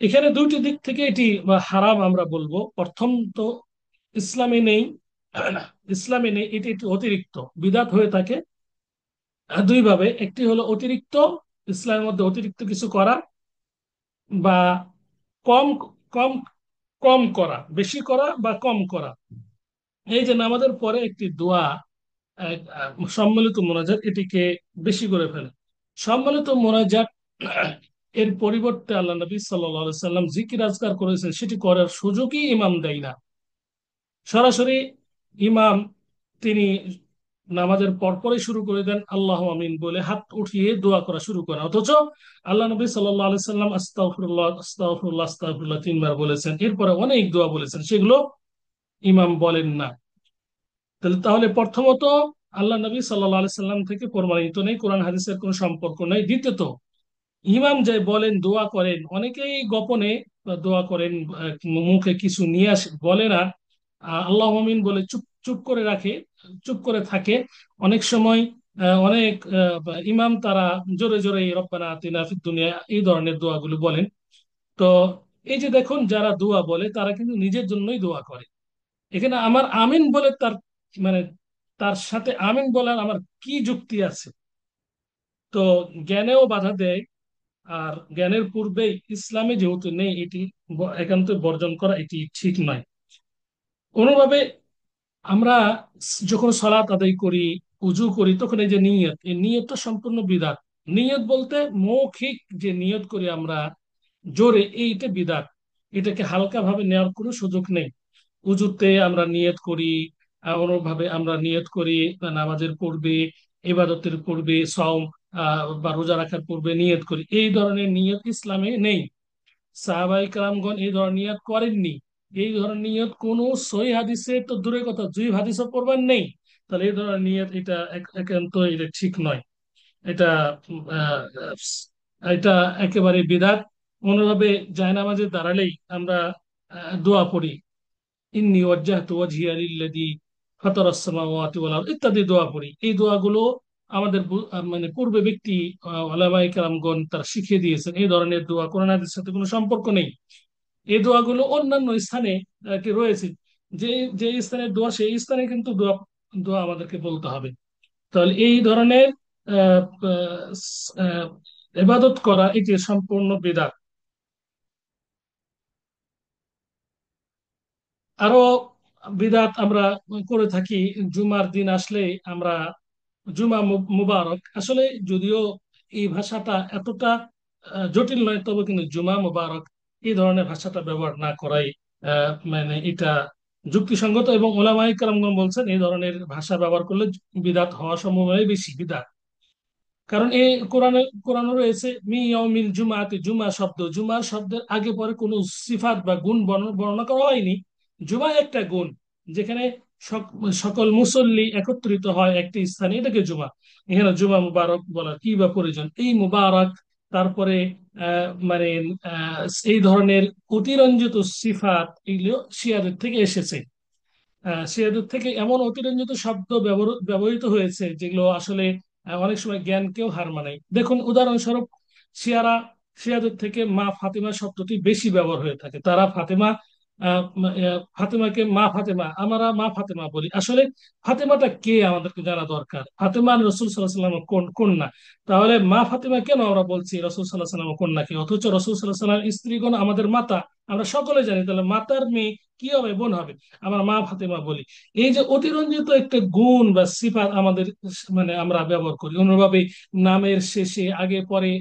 এখানে দুইটি দিক থেকে এটি হারাম আমরা বলবো। প্রথম তো ইসলামে নেই, ইসলামে নেই, এটি একটি অতিরিক্ত বিদআত হয়ে থাকে। দুই ভাবে, একটি হলো অতিরিক্ত, ইসলামের মধ্যে অতিরিক্ত কিছু করা, বা কম কম কম করা, বেশি করা বা কম করা। এই যে নামাজের পরে একটি দোয়া, সম্মিলিত মোনাজাত, এটিকে বেশি করে ফেলে। সম্মিলিত মোনাজাত এর পরিবর্তে আল্লাহ নবী সাল্লাল্লাহু আলাইহি সাল্লাম জিকির আজকার করেছেন, সেটি করার সুযোগই ইমাম দেয় না। সরাসরি ইমাম তিনি নামাজের পরপরই শুরু করে দেন আল্লাহ আমিন বলে হাত উঠিয়ে দোয়া করা শুরু করেন, অথচ আল্লাহ নবী সাল্লাল্লাহু আলাইহি সাল্লাম আস্তাগফিরুল্লাহ আস্তাগফিরুল্লাহ আস্তাগফিরুল্লাহ 3 বার বলেছেন, এরপরে অনেক দোয়া বলেছেন, সেগুলো ইমাম বলেন না। তাহলে প্রথমত আল্লাহ নবী সাল্লাল্লাহু আলাইহি সাল্লাম থেকে প্রমাণিত নেই, কোরআন হাদিসের কোনো সম্পর্ক নেই। দ্বিতীয়ত ইমাম যে বলেন দোয়া করেন, অনেকেই গোপনে দোয়া করেন, মুখে কিছু নিয়ে আসে বলে না, আল্লাহ আমিন বলে চুপ চুপ করে রাখে, চুপ করে থাকে। অনেক সময় অনেক ইমাম তারা জোরে জোরে রব্বানা আতিনা ফিদ দুনিয়া এই ধরনের দোয়াগুলো বলেন। তো এই যে দেখুন, যারা দোয়া বলে তারা কিন্তু নিজের জন্যই দোয়া করে। এখানে আমার আমিন বলে তার মানে তার সাথে আমিন বলার আমার কি যুক্তি আছে? তো জ্ঞানেও বাধা দেয়। আর জ্ঞানের পূর্বেই ইসলামে যেহেতু নেই, এটি একান্ত বর্জন করা এটি ঠিক নয়। কোনোভাবে আমরা যখন সালাত আদায় করি, উজু করি, তখন এই যে নিয়ত, এই নিয়তটা সম্পূর্ণ বিদআত। নিয়ত বলতে মৌখিক যে নিয়ত করি আমরা জোরে, এইটা বিদআত। এটাকে হালকা ভাবে নেওয়ার কোনো সুযোগ নেই। উজুতে আমরা নিয়ত করি, অনুভাবে আমরা নিয়ত করি, নামাজের পূর্বে, ইবাদতের পূর্বে, সওম বা রোজা রাখার পূর্বে নিয়ত করি, এই ধরনের নিয়ত ইসলামে নেই। সাহাবাই কালামগণ এই ধরনের নিয়ত করেননি। এই ধরনের নিয়ত কোন সহিহ হাদিসে তো দূরের কথা, জয়ীফ হাদিসও পড়বেন নেই। তাহলে এই ধরনের নিয়ত এটা একান্ত এটা ঠিক নয়। এটা আহ, এটা একেবারে বিদআত। অনুভাবে জায়নামাজে দাঁড়ালেই আমরা দোয়া পড়ি, ইন্নী ওয়াজ্জাহতু ওয়াজহিয়া লিল্লাযী ফাতারাস সামাওয়াতি ওয়াল আরদ ইত্যাদি দোয়া পড়ি। এই দোয়াগুলো আমাদের মানে পূর্বে ব্যক্তি ওলামায়ে কেরামগণ তারা শিখিয়ে দিয়েছেন। এই ধরনের দোয়া কোরআন হাদিসের সাথে কোনো সম্পর্ক নেই। এই দোয়াগুলো অন্যান্য স্থানে কি রয়েছে, যে যে স্থানে দোয়া সেই স্থানে কিন্তু দোয়া দোয়া আমাদেরকে বলতে হবে। তাহলে এই ধরনের আহ, আহ, ইবাদত করা এটি সম্পূর্ণ বিদআত। আরো বিদআত আমরা করে থাকি। জুমার দিন আসলে আমরা জুমা মুবারক, আসলে যদিও এই ভাষাটা এতটা জটিল নয়, তবে কিন্তু জুমা মুবারক এই ধরনের ভাষাটা ব্যবহার না করাই মানে এটা যুক্তিসঙ্গত। এবং ওলামায়ে কেরামগণ বলছেন এই ধরনের ভাষা ব্যবহার করলে বিদআত হওয়ার সম্ভাবনা বেশি। বিদআত কারণ এই কোরআনে রয়েছে মি ইয়াউমিল জুমাতে, জুমা শব্দ, জুমার শব্দের আগে পরে কোনো সিফাত বা গুণ বর্ণনা করা হয়নি। জুমা একটা গুণ, যেখানে সকল মুসল্লি একত্রিত হয় একটি স্থানে, এটাকে জুমা। এখানে জুমা মুবারক বলার কি বা প্রয়োজন? এই মুবারক, তারপরে মানে আহ, এই ধরনের অতিরঞ্জিত সিফাত এগুলো শিয়াদের থেকে এসেছে। সিরাজুর থেকে এমন অতিরঞ্জিত শব্দ ব্যবহৃত হয়েছে যেগুলো আসলে অনেক সময় জ্ঞানকেও হার মানায়। দেখুন উদাহরণস্বরূপ, শিয়ারা সিরাজুর থেকে মা ফাতেমা শব্দটি বেশি ব্যবহার হয়ে থাকে। তারা ফাতেমাকে মা ফাতেমা, আমরা মা ফাতেমা বলি। আসলে ফাতেমাটা কে আমাদেরকে জানা দরকার। ফাতেমা রসুল সাল্লাহ সাল্লাম কন্যা। তাহলে মা ফাতেমা কেন আমরা বলছি রসুল সাল্লাহ সাল্লাম কন্যাকে, অথচ রসুল সাল্লাহ সাল্লাম স্ত্রীগণ আমাদের মাতা, আমরা সকলে জানি। তাহলে মাতার মেয়ে কি হবে? বোন হবে। আমরা মা ফাতেমা বলি। এই যে অতিরঞ্জিত একটা গুণ বা সিফাত আমাদের মানে আমরা ব্যবহার করি অন্যভাবে। নামের শেষে আগে পরে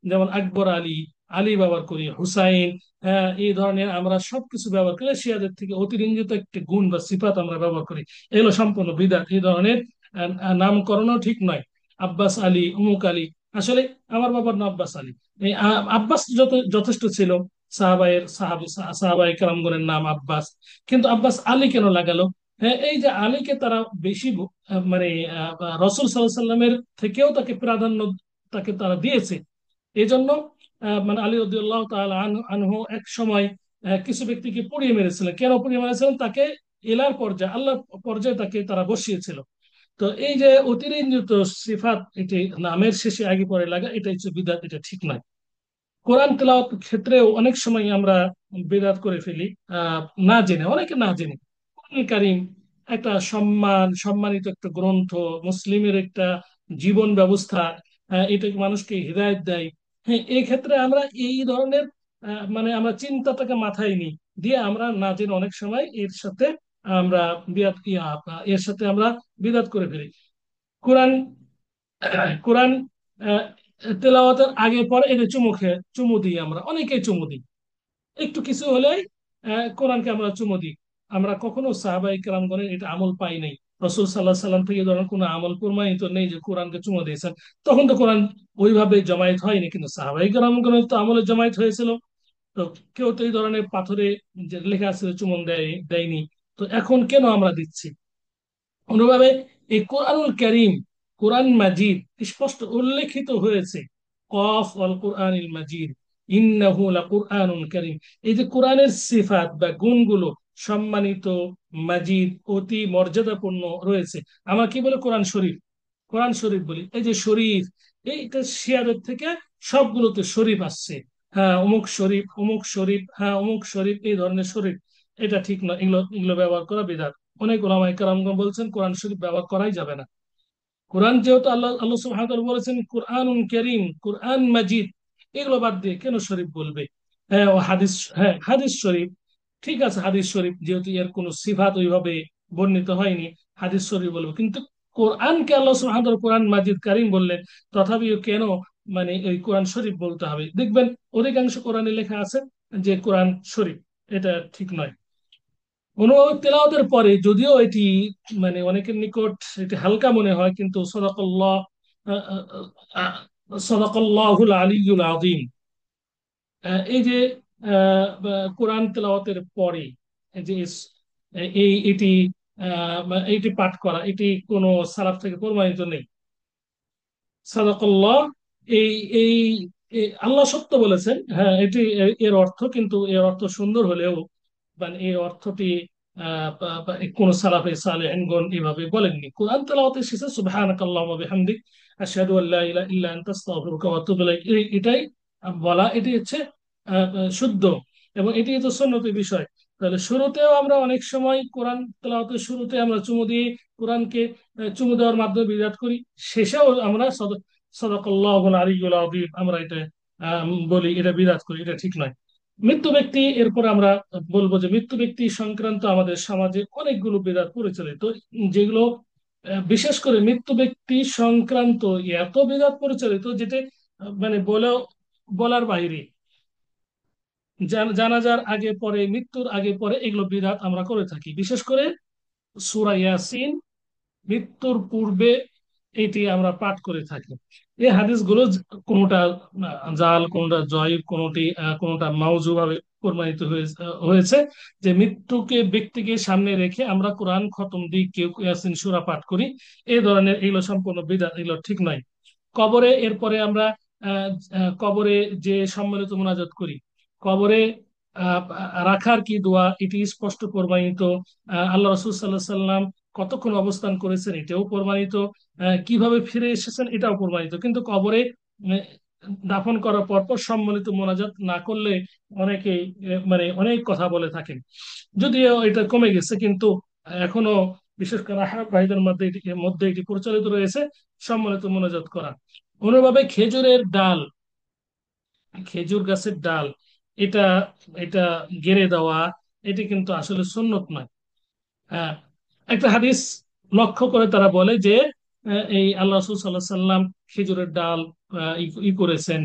যেমন আকবর আলী, আলী ব্যবহার করি, হুসাইন, এই ধরনের আমরা সবকিছু ব্যবহার করি। শিয়াদের থেকে অতিরঞ্জিত একটা গুণ বা সিফাত আমরা ব্যবহার করি, এগুলো সম্পূর্ণ বিদআত। এই ধরনের নামকরণও ঠিক নয়। আব্বাস আলী, অমুক আলী, আসলে আমার বাবার নাম আব্বাস আলী। এই আব্বাস যথেষ্ট ছিল। সাহাবায়ে কেরামগণের নাম আব্বাস, কিন্তু আব্বাস আলী কেন লাগালো? হ্যাঁ, এই যে আলীকে তারা বেশি মানে রসুল সাল্লাহ সাল্লামের থেকেও তাকে প্রাধান্য তাকে তারা দিয়েছে। এই জন্য মানে আলী রাদিয়াল্লাহু তাআলা আনহু এক সময় কিছু ব্যক্তিকে পুড়িয়ে মেরেছিলেন। কেন পুড়িয়ে মেরেছিলেন? তাকে এলার পর্যায়ে, আল্লাহ পর্যায়ে তাকে তারা বসিয়েছিল। তো এই যে অতিরঞ্জিত সিফাত, এটি নামের শেষে আগে পরে লাগা, এটা হচ্ছে বিদআত, এটা ঠিক নয়। কোরআন তেলাওয়াত ক্ষেত্রেও অনেক সময় আমরা বেদাত করে ফেলি, আহ না জেনে, অনেকে না জেনে। কোরআন কারীম একটা সম্মানিত একটা গ্রন্থ, মুসলিমের একটা জীবন ব্যবস্থা, এটা মানুষকে হিদায়াত দেয়। হ্যাঁ, এই ক্ষেত্রে আমরা এই ধরনের মানে আমরা চিন্তাটাকে মাথায় নিই, দিয়ে আমরা না জেনে অনেক সময় এর সাথে আমরা এর সাথে আমরা বিদাত করে ফেলি। কোরআন কোরআন আহ, তেলাওয়াতের আগে পরে এটা চুমু দিই, আমরা অনেকেই চুমু দিই। একটু কিছু হলেই কোরআনকে আমরা চুমু দিই। আমরা কখনো সাহাবাই কেরামগণের এটা আমল পাই নাই। রসুল সাল্লাহ সাল্লাম থেকে ধরেন কোনো আমল প্রমাণিত নেই যে কোরআনকে চুমু দিয়েছেন। তখন তো কোরআন ওইভাবে জমায়েত হয়নি, কিন্তু সাহাবাই কেরামগণের তো আমলে জমায়েত হয়েছিল। তো কেউ তো এই ধরনের পাথরে যে লেখা আছে চুমন দেয়নি। তো এখন কেন আমরা দিচ্ছি? অনুভাবে এই কোরআনুল কারীম, কোরআন মাজিদ স্পষ্ট উল্লেখিত হয়েছে, কফ অল কোরআনিল মাজিদ ইন্নাহু লাকুরআনুন কারীম। এই যে কোরআনের সিফাত বা গুণগুলো সম্মানিত, মাজিদ, অতি মর্যাদাপূর্ণ রয়েছে। আমরা কি বলে কোরআন শরীফ, কোরআন শরীফ বলি। এই যে শরীফ, এইটা শিয়ারের থেকে সবগুলোতে শরীফ আসছে। হ্যাঁ অমুক শরীফ, অমুক শরীফ, হ্যাঁ অমুক শরীফ, এই ধরনের শরীফ। এটা ঠিক না, এগুলো এগুলো ব্যবহার করা বিদআত। অনেক ওলামায়ে কেরামগণ বলছেন কোরআন শরীফ ব্যবহার করাই যাবে না। কোরআন যেহেতু আল্লাহ আল্লাহ সুবহানাহু ওয়া তাআলা বলেছেন কোরআনুন কারীম, কোরআন মাজিদ, এগুলো বাদ দিয়ে কেন শরীফ বলবে? হ্যাঁ ও হাদিস, হ্যাঁ হাদিস শরীফ, ঠিক আছে হাদিস শরীফ, যেহেতু এর কোনো সিফাত ওইভাবে বর্ণিত হয়নি, হাদিস শরীফ বলবো। কিন্তু কোরআনকে আল্লাহ সুবহানাহু ওয়া তাআলা কোরআন মাজিদ কারীম বললেন, তথাপিও কেন মানে ওই কোরআন শরীফ বলতে হবে? দেখবেন অধিকাংশ কোরআনে লেখা আছে যে কোরআন শরীফ। এটা ঠিক নয়। অনুবাদ তেলাওয়াতের পরে যদিও এটি মানে অনেকের নিকট এটি হালকা মনে হয়, কিন্তু সদাকাল্লাহুল আলিয়্যুল আযীম। এই যে কোরআন তেলাওয়াতের পরে এই যে এটি এইটি পাঠ করা, এটি কোনো সালাফ থেকে প্রমাণিত নেই। সাদাকাল্লাহ, এই এই আল্লাহ সত্য বলেছেন, হ্যাঁ এটি এর অর্থ, কিন্তু এর অর্থ সুন্দর হলেও মানে এই অর্থটি কোন সালাফে সালেহিনগণ এভাবে বলেননি। কোরআন তেলাওয়াতে এসেছে সুবহানাকাল্লাহুম্মা ওয়া বিহামদিক আশহাদু আল্লা ইলাহা ইল্লা আনতা আস্তাগফিরুকা ওয়া আতুবু ইলাইক, এটাই বলা, এটি হচ্ছে শুদ্ধ, এবং এটি তো সুন্নতি বিষয়। তাহলে শুরুতেও আমরা অনেক সময় কোরআন তেলাওয়াতের শুরুতে আমরা চুমু দিয়ে কোরআনকে চুমু দেওয়ার মাধ্যমে বিরাট করি। শেষেও আমরা সাদাকাল্লাহুল আলিয়্যুল আযীম আমরা এটা বলি, এটা বিরাট করি, এটা ঠিক নয়। মৃত্যু ব্যক্তি, এরপর আমরা বলবো যে মৃত্যু ব্যক্তি সংক্রান্ত আমাদের সমাজে অনেকগুলো বিদআত প্রচলিত, যেগুলো বিশেষ করে মৃত্যু ব্যক্তি সংক্রান্ত এত বিদআত প্রচলিত যেটা মানে বলার বাইরে। জানাজার আগে পরে, মৃত্যুর আগে পরে এগুলো বিদআত আমরা করে থাকি। বিশেষ করে সূরা ইয়াসিন মৃত্যুর পূর্বে এটি আমরা পাঠ করে থাকি। এই হাদিসগুলো কোনোটা জাল, কোনোটা জয়ীফ, কোনোটা মাউজু ভাবে প্রমাণিত হয়েছে যে মৃত্যুকে ব্যক্তিকে সামনে রেখে আমরা কোরআন খতম দিই, কেউ ইয়াসিন সূরা পাঠ করি। এই ধরনের এগুলো সম্পূর্ণ বিদআত, এগুলো ঠিক নয়। কবরে এরপরে আমরা কবরে যে সম্মিলিত মোনাজাত করি, কবরে রাখার কি দোয়া, এটি স্পষ্ট প্রমাণিত। আল্লাহ রসুল সাল্লাহ সাল্লাম কতক্ষণ অবস্থান করেছেন এটাও প্রমাণিত। কিভাবে ফিরে এসেছেন এটাও প্রমাণিত। কিন্তু কবরে দাফন করার পর সম্মিলিত মোনাজাত না করলে অনেকেই মানে অনেক কথা বলে থাকেন। যদিও এটা কমে গেছে, কিন্তু এখনো বিশেষ করে আহ্বাব ভাইদের মধ্যে এটি প্রচলিত রয়েছে, সম্মিলিত মোনাজাত করা। অনুভাবে খেজুরের ডাল, খেজুর গাছের ডাল, এটা এটা গেড়ে দেওয়া, এটি কিন্তু আসলে সুন্নত নয়। হ্যাঁ, একটা হাদিস লক্ষ্য করে তারা বলে যে এই আল্লাহ রাসূল সাল্লাল্লাহু আলাইহি সাল্লাম খেজুরের ডাল করেছেন,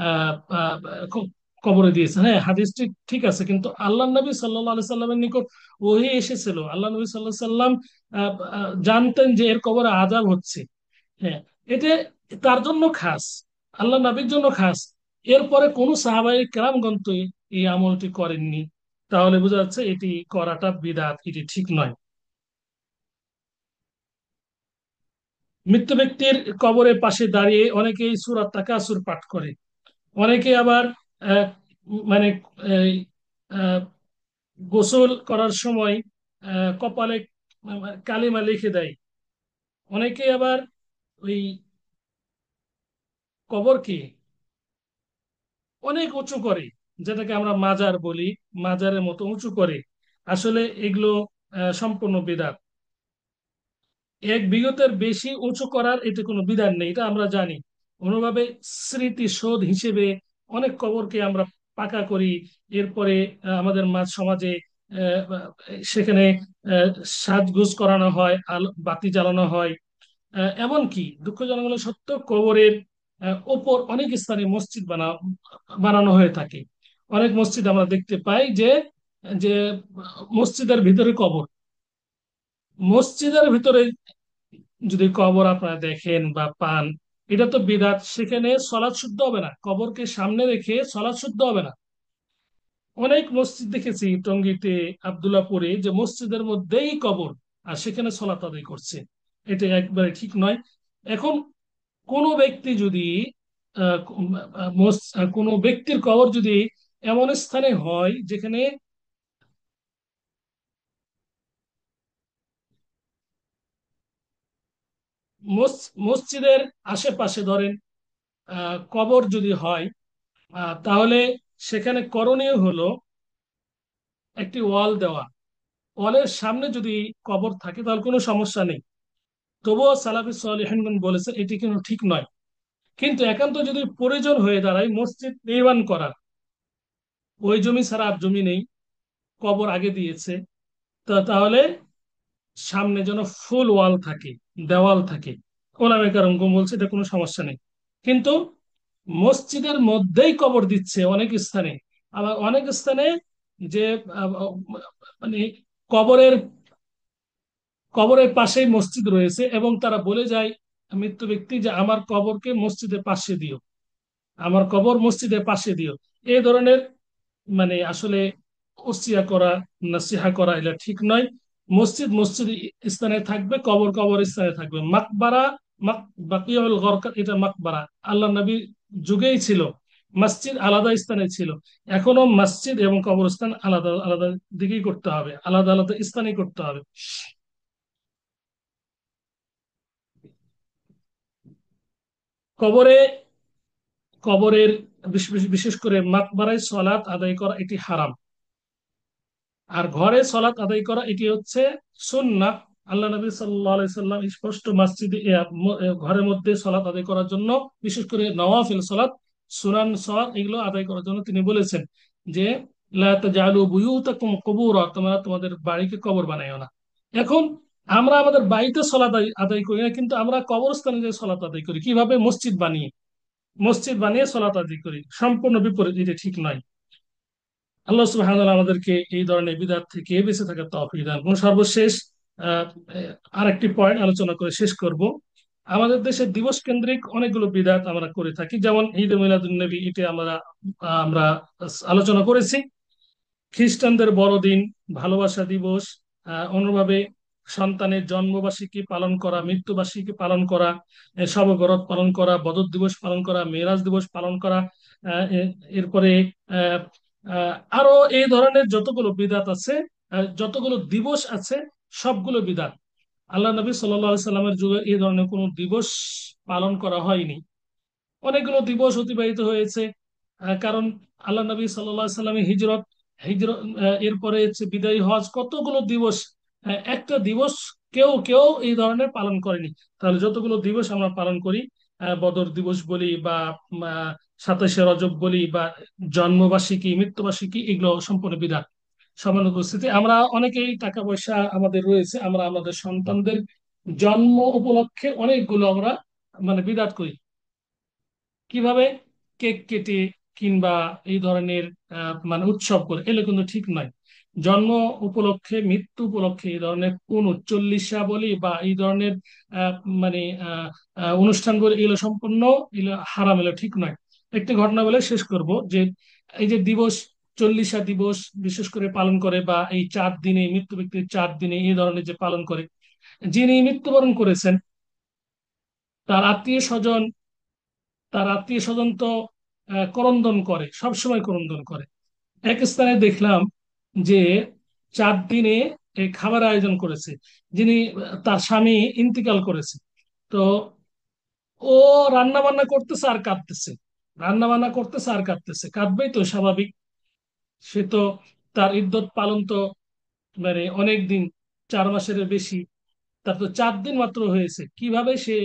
আহ, আহ, ক- কবরে দিয়েছেন। হ্যাঁ হাদিসটি ঠিক আছে, কিন্তু আল্লাহ নবী সাল্লাল্লাহু আলাইহি সাল্লামের নিকট ওহী এসেছিল, আল্লাহ নবী সাল্লাল্লাহু আলাইহি সাল্লাম জানতেন যে এর কবরে আযাব হচ্ছে। হ্যাঁ, এটা তার জন্য খাস, আল্লাহ নবীর জন্য খাস। এরপরে কোন সাহাবায়ে কেরামগণ তো এই আমলটি করেননি। তাহলে বোঝা যাচ্ছে এটি করাটা বিদআত, এটি ঠিক নয়। মৃত্যু ব্যক্তির কবরের পাশে দাঁড়িয়ে অনেকেই সূরা তাকাসুর পাঠ করে। অনেকে আবার আহ, মানে এই, আহ, গোসল করার সময় কপালে কালিমা লিখে দেয়। অনেকে আবার ওই কবরকে অনেক উঁচু করে, যেটাকে আমরা মাজার বলি, মাজারের মতো উঁচু করে। আসলে এগুলো সম্পূর্ণ বিদআত। এক বিঘতের বেশি উঁচু করার এতে কোনো বিধান নেই, এটা আমরা জানি। অনুভাবে স্মৃতিসৌধ হিসেবে অনেক কবরকে আমরা পাকা করি। এরপরে আমাদের মাঝ সমাজে আহ, সেখানে আহ, সাজগোজ করানো হয়, আলো বাতি জ্বালানো হয়। এমনকি দুঃখজনক হলো সত্য, কবরের ওপর অনেক স্থানে মসজিদ বানানো হয়ে থাকে। অনেক মসজিদ আমরা দেখতে পাই যে যে মসজিদের ভিতরে কবর। মসজিদের ভিতরে যদি কবর আপনারা দেখেন বা পান, এটা তো বিদআত। সেখানে সলাৎ শুদ্ধ হবে না, কবরকে সামনে রেখে সলাৎ শুদ্ধ হবে না। অনেক মসজিদ দেখেছি টঙ্গীতে, আব্দুল্লাহপুরে, যে মসজিদের মধ্যেই কবর, আর সেখানে সলাৎ আদায় করছে। এটা একবারে ঠিক নয়। এখন কোনো ব্যক্তি যদি কোনো ব্যক্তির কবর যদি এমন স্থানে হয় যেখানে মসজিদের আশেপাশে ধরেন কবর যদি হয়, তাহলে সেখানে করণীয় হলো একটি ওয়াল দেওয়া। ওয়ালের সামনে যদি কবর থাকে তাহলে কোনো সমস্যা নেই। তবুও সালাফি সালেহিনগণ বলেছেন এটি কিন্তু ঠিক নয়। কিন্তু একান্ত যদি প্রয়োজন হয়ে দাঁড়ায় মসজিদ নির্মাণ করার, ওই জমি ছাড়া আর জমি নেই, কবর আগে দিয়েছে, তাহলে সামনে যেন ফুল ওয়াল থাকে, দেওয়াল থাকে। ওলামা কেরাম বলছে এটা কোনো সমস্যা নেই। কিন্তু মসজিদের মধ্যেই কবর দিচ্ছে অনেক স্থানে। আবার অনেক স্থানে যে আহ, মানে কবরের কবরের পাশেই মসজিদ রয়েছে, এবং তারা বলে যায় মৃত্যু ব্যক্তি যে আমার কবরকে মসজিদের পাশে দিও, আমার কবর মসজিদের পাশে দিও। এই ধরনের আসলে ওসিয়া করা, নাসিহা করা, এটা ঠিক নয়। মসজিদ মসজিদ স্থানে থাকবে, কবর কবর স্থানে থাকবে। মাকবারা, বাকিউল গরকাত, এটা মাকবারা আল্লাহ নবীর যুগেই ছিল। মসজিদ আলাদা স্থানে ছিল। এখনো মসজিদ এবং কবরস্থান আলাদা আলাদা দিকেই করতে হবে, আলাদা আলাদা স্থানে করতে হবে। কবরে কবরের বিশেষ করে মাকবারায় সলাত আদায় করা এটি হারাম। আর ঘরে সলাত আদায় করা এটি হচ্ছে সুন্নাহ। আল্লাহ নবী সাল্লাল্লাহু আলাইহি সাল্লাম স্পষ্ট মসজিদে ঘরের মধ্যে সলাত আদায় করার জন্য, বিশেষ করে নওয়াফিল সলাত, সুনান সলাত, এগুলো আদায় করার জন্য তিনি বলেছেন যে লা তাজআলু বুয়ুতাকুম কুবুরা, তোমরা তোমাদের বাড়িকে কবর বানাইও না। এখন আমরা আমাদের বাড়িতে সলাত আদায় করি না, কিন্তু আমরা কবরস্থানে যে সলাত আদায় করি কিভাবে? মসজিদ বানিয়ে সলাত আদায় করি। সম্পূর্ণ বিপরীত, এটা ঠিক নয়। আল্লাহ সুবহানাহু ওয়া তাআলা আমাদেরকে এই ধরনের বিদআত থেকে বেঁচে থাকার তৌফিক দান করুন। সর্বশেষ আহ, আরেকটি পয়েন্ট আলোচনা করে শেষ করব। আমাদের দেশে দিবস কেন্দ্রিক অনেকগুলো বিদআত আমরা করে থাকি, যেমন ঈদ মিলাদুন নবী, এটা আমরা আমরা আলোচনা করেছি। খ্রিস্টানদের বড়দিন, ভালোবাসা দিবস, অন্যভাবে সন্তানের জন্মবার্ষিকী পালন করা, মৃত্যুবার্ষিকী পালন করা, শবে বরত পালন করা, বদর দিবস পালন করা, মেরাজ দিবস পালন করা, এরপরে আহ, আরো এই ধরনের যতগুলো বিদাত আছে, যতগুলো দিবস আছে, সবগুলো বিদাত। আল্লাহ নবী সাল্লাল্লাহু আলাইহি সাল্লামের যুগে এই ধরনের কোনো দিবস পালন করা হয়নি। অনেকগুলো দিবস অতিবাহিত হয়েছে, কারণ আল্লাহ নবী সাল্লাল্লাহু আলাইহি সাল্লামের হিজরত, হিজরত এরপরে হচ্ছে বিদায়ী হজ, কতগুলো দিবস। একটা দিবস কেউ কেউ এই ধরনের পালন করেনি। তাহলে যতগুলো দিবস আমরা পালন করি, বদর দিবস বলি বা 27শে রজব বলি বা জন্মবার্ষিকী, মৃত্যুবার্ষিকী, এগুলো সম্পূর্ণ বিধান। সমান উপস্থিতি, আমরা অনেকেই টাকা পয়সা আমাদের রয়েছে, আমরা আমাদের সন্তানদের জন্ম উপলক্ষে অনেকগুলো আমরা বিদাত করি। কিভাবে? কেক কেটে কিংবা এই ধরনের উৎসব করে, এগুলো কিন্তু ঠিক নয়। জন্ম উপলক্ষে, মৃত্যু উপলক্ষে এই ধরনের কোন চল্লিশা বলি বা এই ধরনের আহ, মানে আহ, অনুষ্ঠানগুলো, এগুলো সম্পূর্ণ, এগুলো হারাম, এগুলো ঠিক নয়। একটি ঘটনা বলে শেষ করব যে এই যে দিবস, চল্লিশা দিবস বিশেষ করে পালন করে, বা এই 4 দিনে, মৃত্যু ব্যক্তির 4 দিনে এই ধরনের যে পালন করে, যিনি মৃত্যুবরণ করেছেন তার আত্মীয় স্বজন, তো করন্দন করে, সবসময় করন্দন করে। এক স্থানে দেখলাম যে 4 দিনে এই খাবার আয়োজন করেছে, যিনি তার স্বামী ইন্তিকাল করেছে। তো ও রান্না বান্না করতেছে আর কাঁদতেছে, রান্না বান্না করতেছে আর কাঁদতেছে, কাঁদবেই তো স্বাভাবিক। সে তো তার ইদ্যত পালন তো মানে অনেক দিন, 4 মাসের বেশি। তার তো 4 দিন মাত্র হয়েছে, কিভাবে সে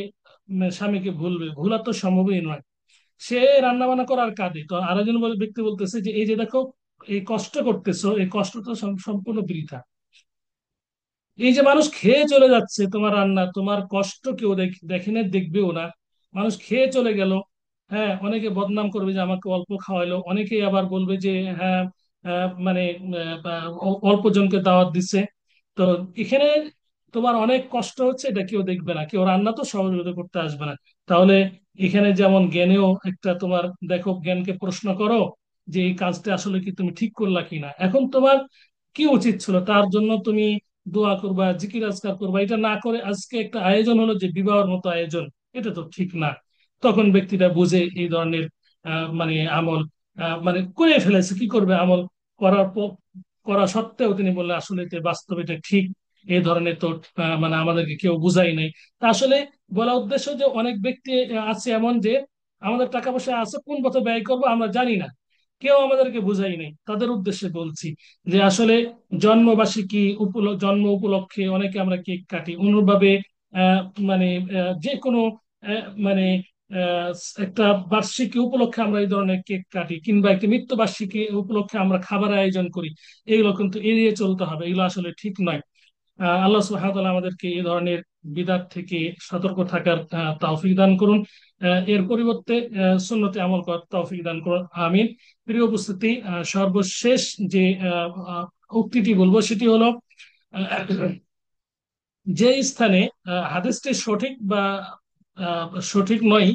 স্বামীকে ভুলবে? ভুলা তো সম্ভবই নয়। সে রান্না বান্না করার কাঁদে, তো আরেকজন ব্যক্তি বলতেছে যে এই যে দেখো, এই কষ্ট করতেছো, এই কষ্ট তো সম্পূর্ণ বৃথা। এই যে মানুষ খেয়ে চলে যাচ্ছে তোমার রান্না, তোমার কষ্ট কেউ দেখে না, দেখবেও না, মানুষ খেয়ে চলে গেল। হ্যাঁ, অনেকে বদনাম করবে যে আমাকে অল্প খাওয়াইলো, অনেকে আবার বলবে যে হ্যাঁ, মানে অল্প জনকে দাওয়াত দিচ্ছে। তো এখানে তোমার অনেক কষ্ট হচ্ছে, এটা কেউ দেখবে না, কেউ রান্না তো সহযোগিতা করতে আসবে না। তাহলে এখানে যেমন জ্ঞানেও একটা তোমার, দেখো জ্ঞানকে প্রশ্ন করো যে এই কাজটা আসলে কি তুমি ঠিক করলা কিনা। এখন তোমার কি উচিত ছিল? তার জন্য তুমি দোয়া করবা, জিকির আজকার করবা, এটা না করে আজকে একটা আয়োজন হলো যে বিবাহের মতো আয়োজন, এটা তো ঠিক না। তখন ব্যক্তিটা বুঝে এই ধরনের মানে আমল মানে করে ফেলেছে, কি করবে আমল করার করা সত্ত্বেও তিনি বললেন আসলে এটা বাস্তবে এটা ঠিক। এই ধরনের তো মানে আমাদেরকে কেউ বুঝাই নাই। তা আসলে বলা উদ্দেশ্য যে অনেক ব্যক্তি আছে এমন যে আমাদের টাকা পয়সা আছে, কোন পথে ব্যয় করবো আমরা জানি না, কেউ আমাদেরকে বুঝাই নাই, তাদের উদ্দেশ্যে বলছি যে আসলে জন্মবার্ষিকী জন্ম উপলক্ষে অনেকে আমরা কেক কাটি অনুরূপভাবে। আহ, মানে যে কোনো মানে আহ, একটা বার্ষিকী উপলক্ষে আমরা এই ধরনের কেক কাটি, কিংবা একটা মৃত্যু বার্ষিকী উপলক্ষে আমরা খাবার আয়োজন করি। এগুলো কিন্তু এড়িয়ে চলতে হবে, এগুলো আসলে ঠিক নয়। আল্লাহ সুবহানাহু ওয়া তাআলা আমাদেরকে এই ধরনের বিদআত থেকে সতর্ক থাকার তৌফিক দান করুন। এর পরিবর্তে সুন্নতে আমল করার তৌফিক দান করুন, আমিন। প্রিয় উপস্থিতি, সর্বশেষ যে আহ, আহ, উক্তিটি বলবো সেটি হলো, আহ, যে স্থানে হাদিসটি সঠিক বা সঠিক নয়,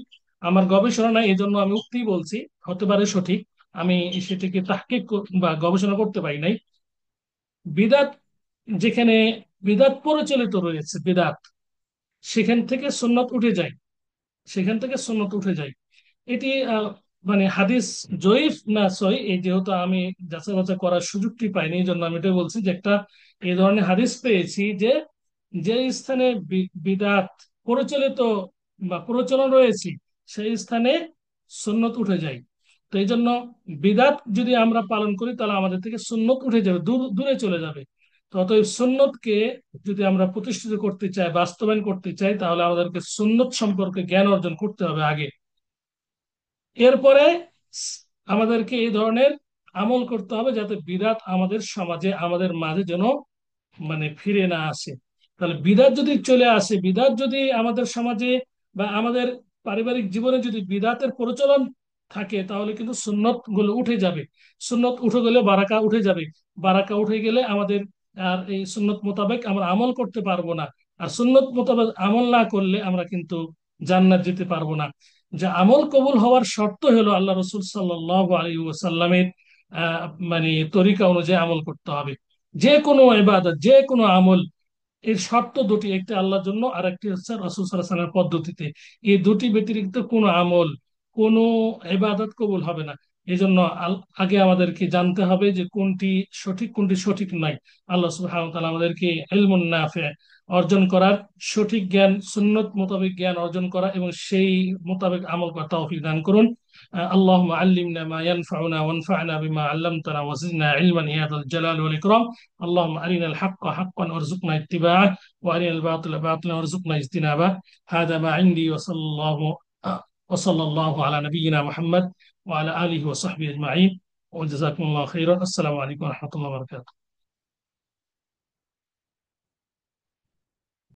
আমার গবেষণা নাই, এই জন্য আমি উক্তি বলছি, হতে পারে সঠিক, আমি সেটিকে তাহকিক বা গবেষণা করতে পারি নাই। বিদাত যেখানে বিদাত প্রচলিত রয়েছে, বিদাত সেখান থেকে সুন্নত উঠে যায়, সেখান থেকে সুন্নত উঠে যায়। এটি মানে হাদিস জয়ীফ না সহি, এই যেহেতু আমি যাচাই বাছাই করার সুযোগটি পাইনি, এই জন্য আমি এটা বলছি যে একটা এই ধরনের হাদিস পেয়েছি যে যে স্থানে বিদাত প্রচলিত বা প্রচলন রয়েছে সেই স্থানে সুন্নত উঠে যায়। তো এই জন্য বিদাত যদি আমরা পালন করি তাহলে আমাদের থেকে সুন্নত উঠে যাবে, দূরে চলে যাবে। তো অতএব সুন্নতকে যদি আমরা প্রতিষ্ঠিত করতে চাই, বাস্তবায়ন করতে চাই, তাহলে আমাদেরকে সুন্নত সম্পর্কে জ্ঞান অর্জন করতে হবে আগে। এরপরে আমাদেরকে এই ধরনের আমল করতে হবে যাতে বিদাত আমাদের সমাজে, আমাদের মাঝে যেন মানে ফিরে না আসে। তাহলে বিদাত যদি চলে আসে, বিদাত যদি আমাদের সমাজে বা আমাদের পারিবারিক জীবনে যদি বিদাতের প্রচলন থাকে, তাহলে কিন্তু সুন্নত গুলো উঠে যাবে। সুন্নত উঠে গেলে বারাকা উঠে যাবে, বারাকা উঠে গেলে আমাদের আর এই সুন্নত মোতাবেক আমরা আমল করতে পারবো না। আর সুন্নত মোতাবেক আমল না করলে আমরা কিন্তু জান্নাত যেতে পারবো না। যে আমল কবুল হওয়ার শর্ত হলো আল্লাহ রসুল সাল্লাল্লাহু আলাইহি ওয়াসাল্লামের মানে তরিকা অনুযায়ী আমল করতে হবে। যে কোনো ইবাদত, যে কোনো আমল, এর শর্ত দুটি, একটি আল্লাহর জন্য আর একটি হচ্ছে রাসূল সাল্লাল্লাহু আলাইহি ওয়াসাল্লামের পদ্ধতিতে। এই দুটি ব্যতিরিক্ত কোনো আমল, কোনো ইবাদত কবুল হবে না। এই জন্য আগে আমাদেরকে জানতে হবে যে কোনটি সঠিক, কোনটি সঠিক নয়। আল্লাহ সুবহানাহু ওয়া তাআলা আমাদেরকে ইলমুন নাফি' অর্জন করার, সঠিক জ্ঞান, সুন্নত মোতাবেক জ্ঞান অর্জন করা এবং সেই মোতাবেক আমল করার তৌফিক দান করুন। اللهم علمنا ما ينفعنا وانفعنا بما علمتنا وزدنا علما يا ذا الجلال والإكرام. اللهم أرنا الحق حقا وارزقنا اتباعه، وأرنا الباطل باطلا وارزقنا اجتنابه. هذا ما عندي، وصلى الله على نبينا محمد وعلى آله وصحبه أجمعين، وجزاكم الله خيرا. السلام عليكم ورحمة الله وبركاته.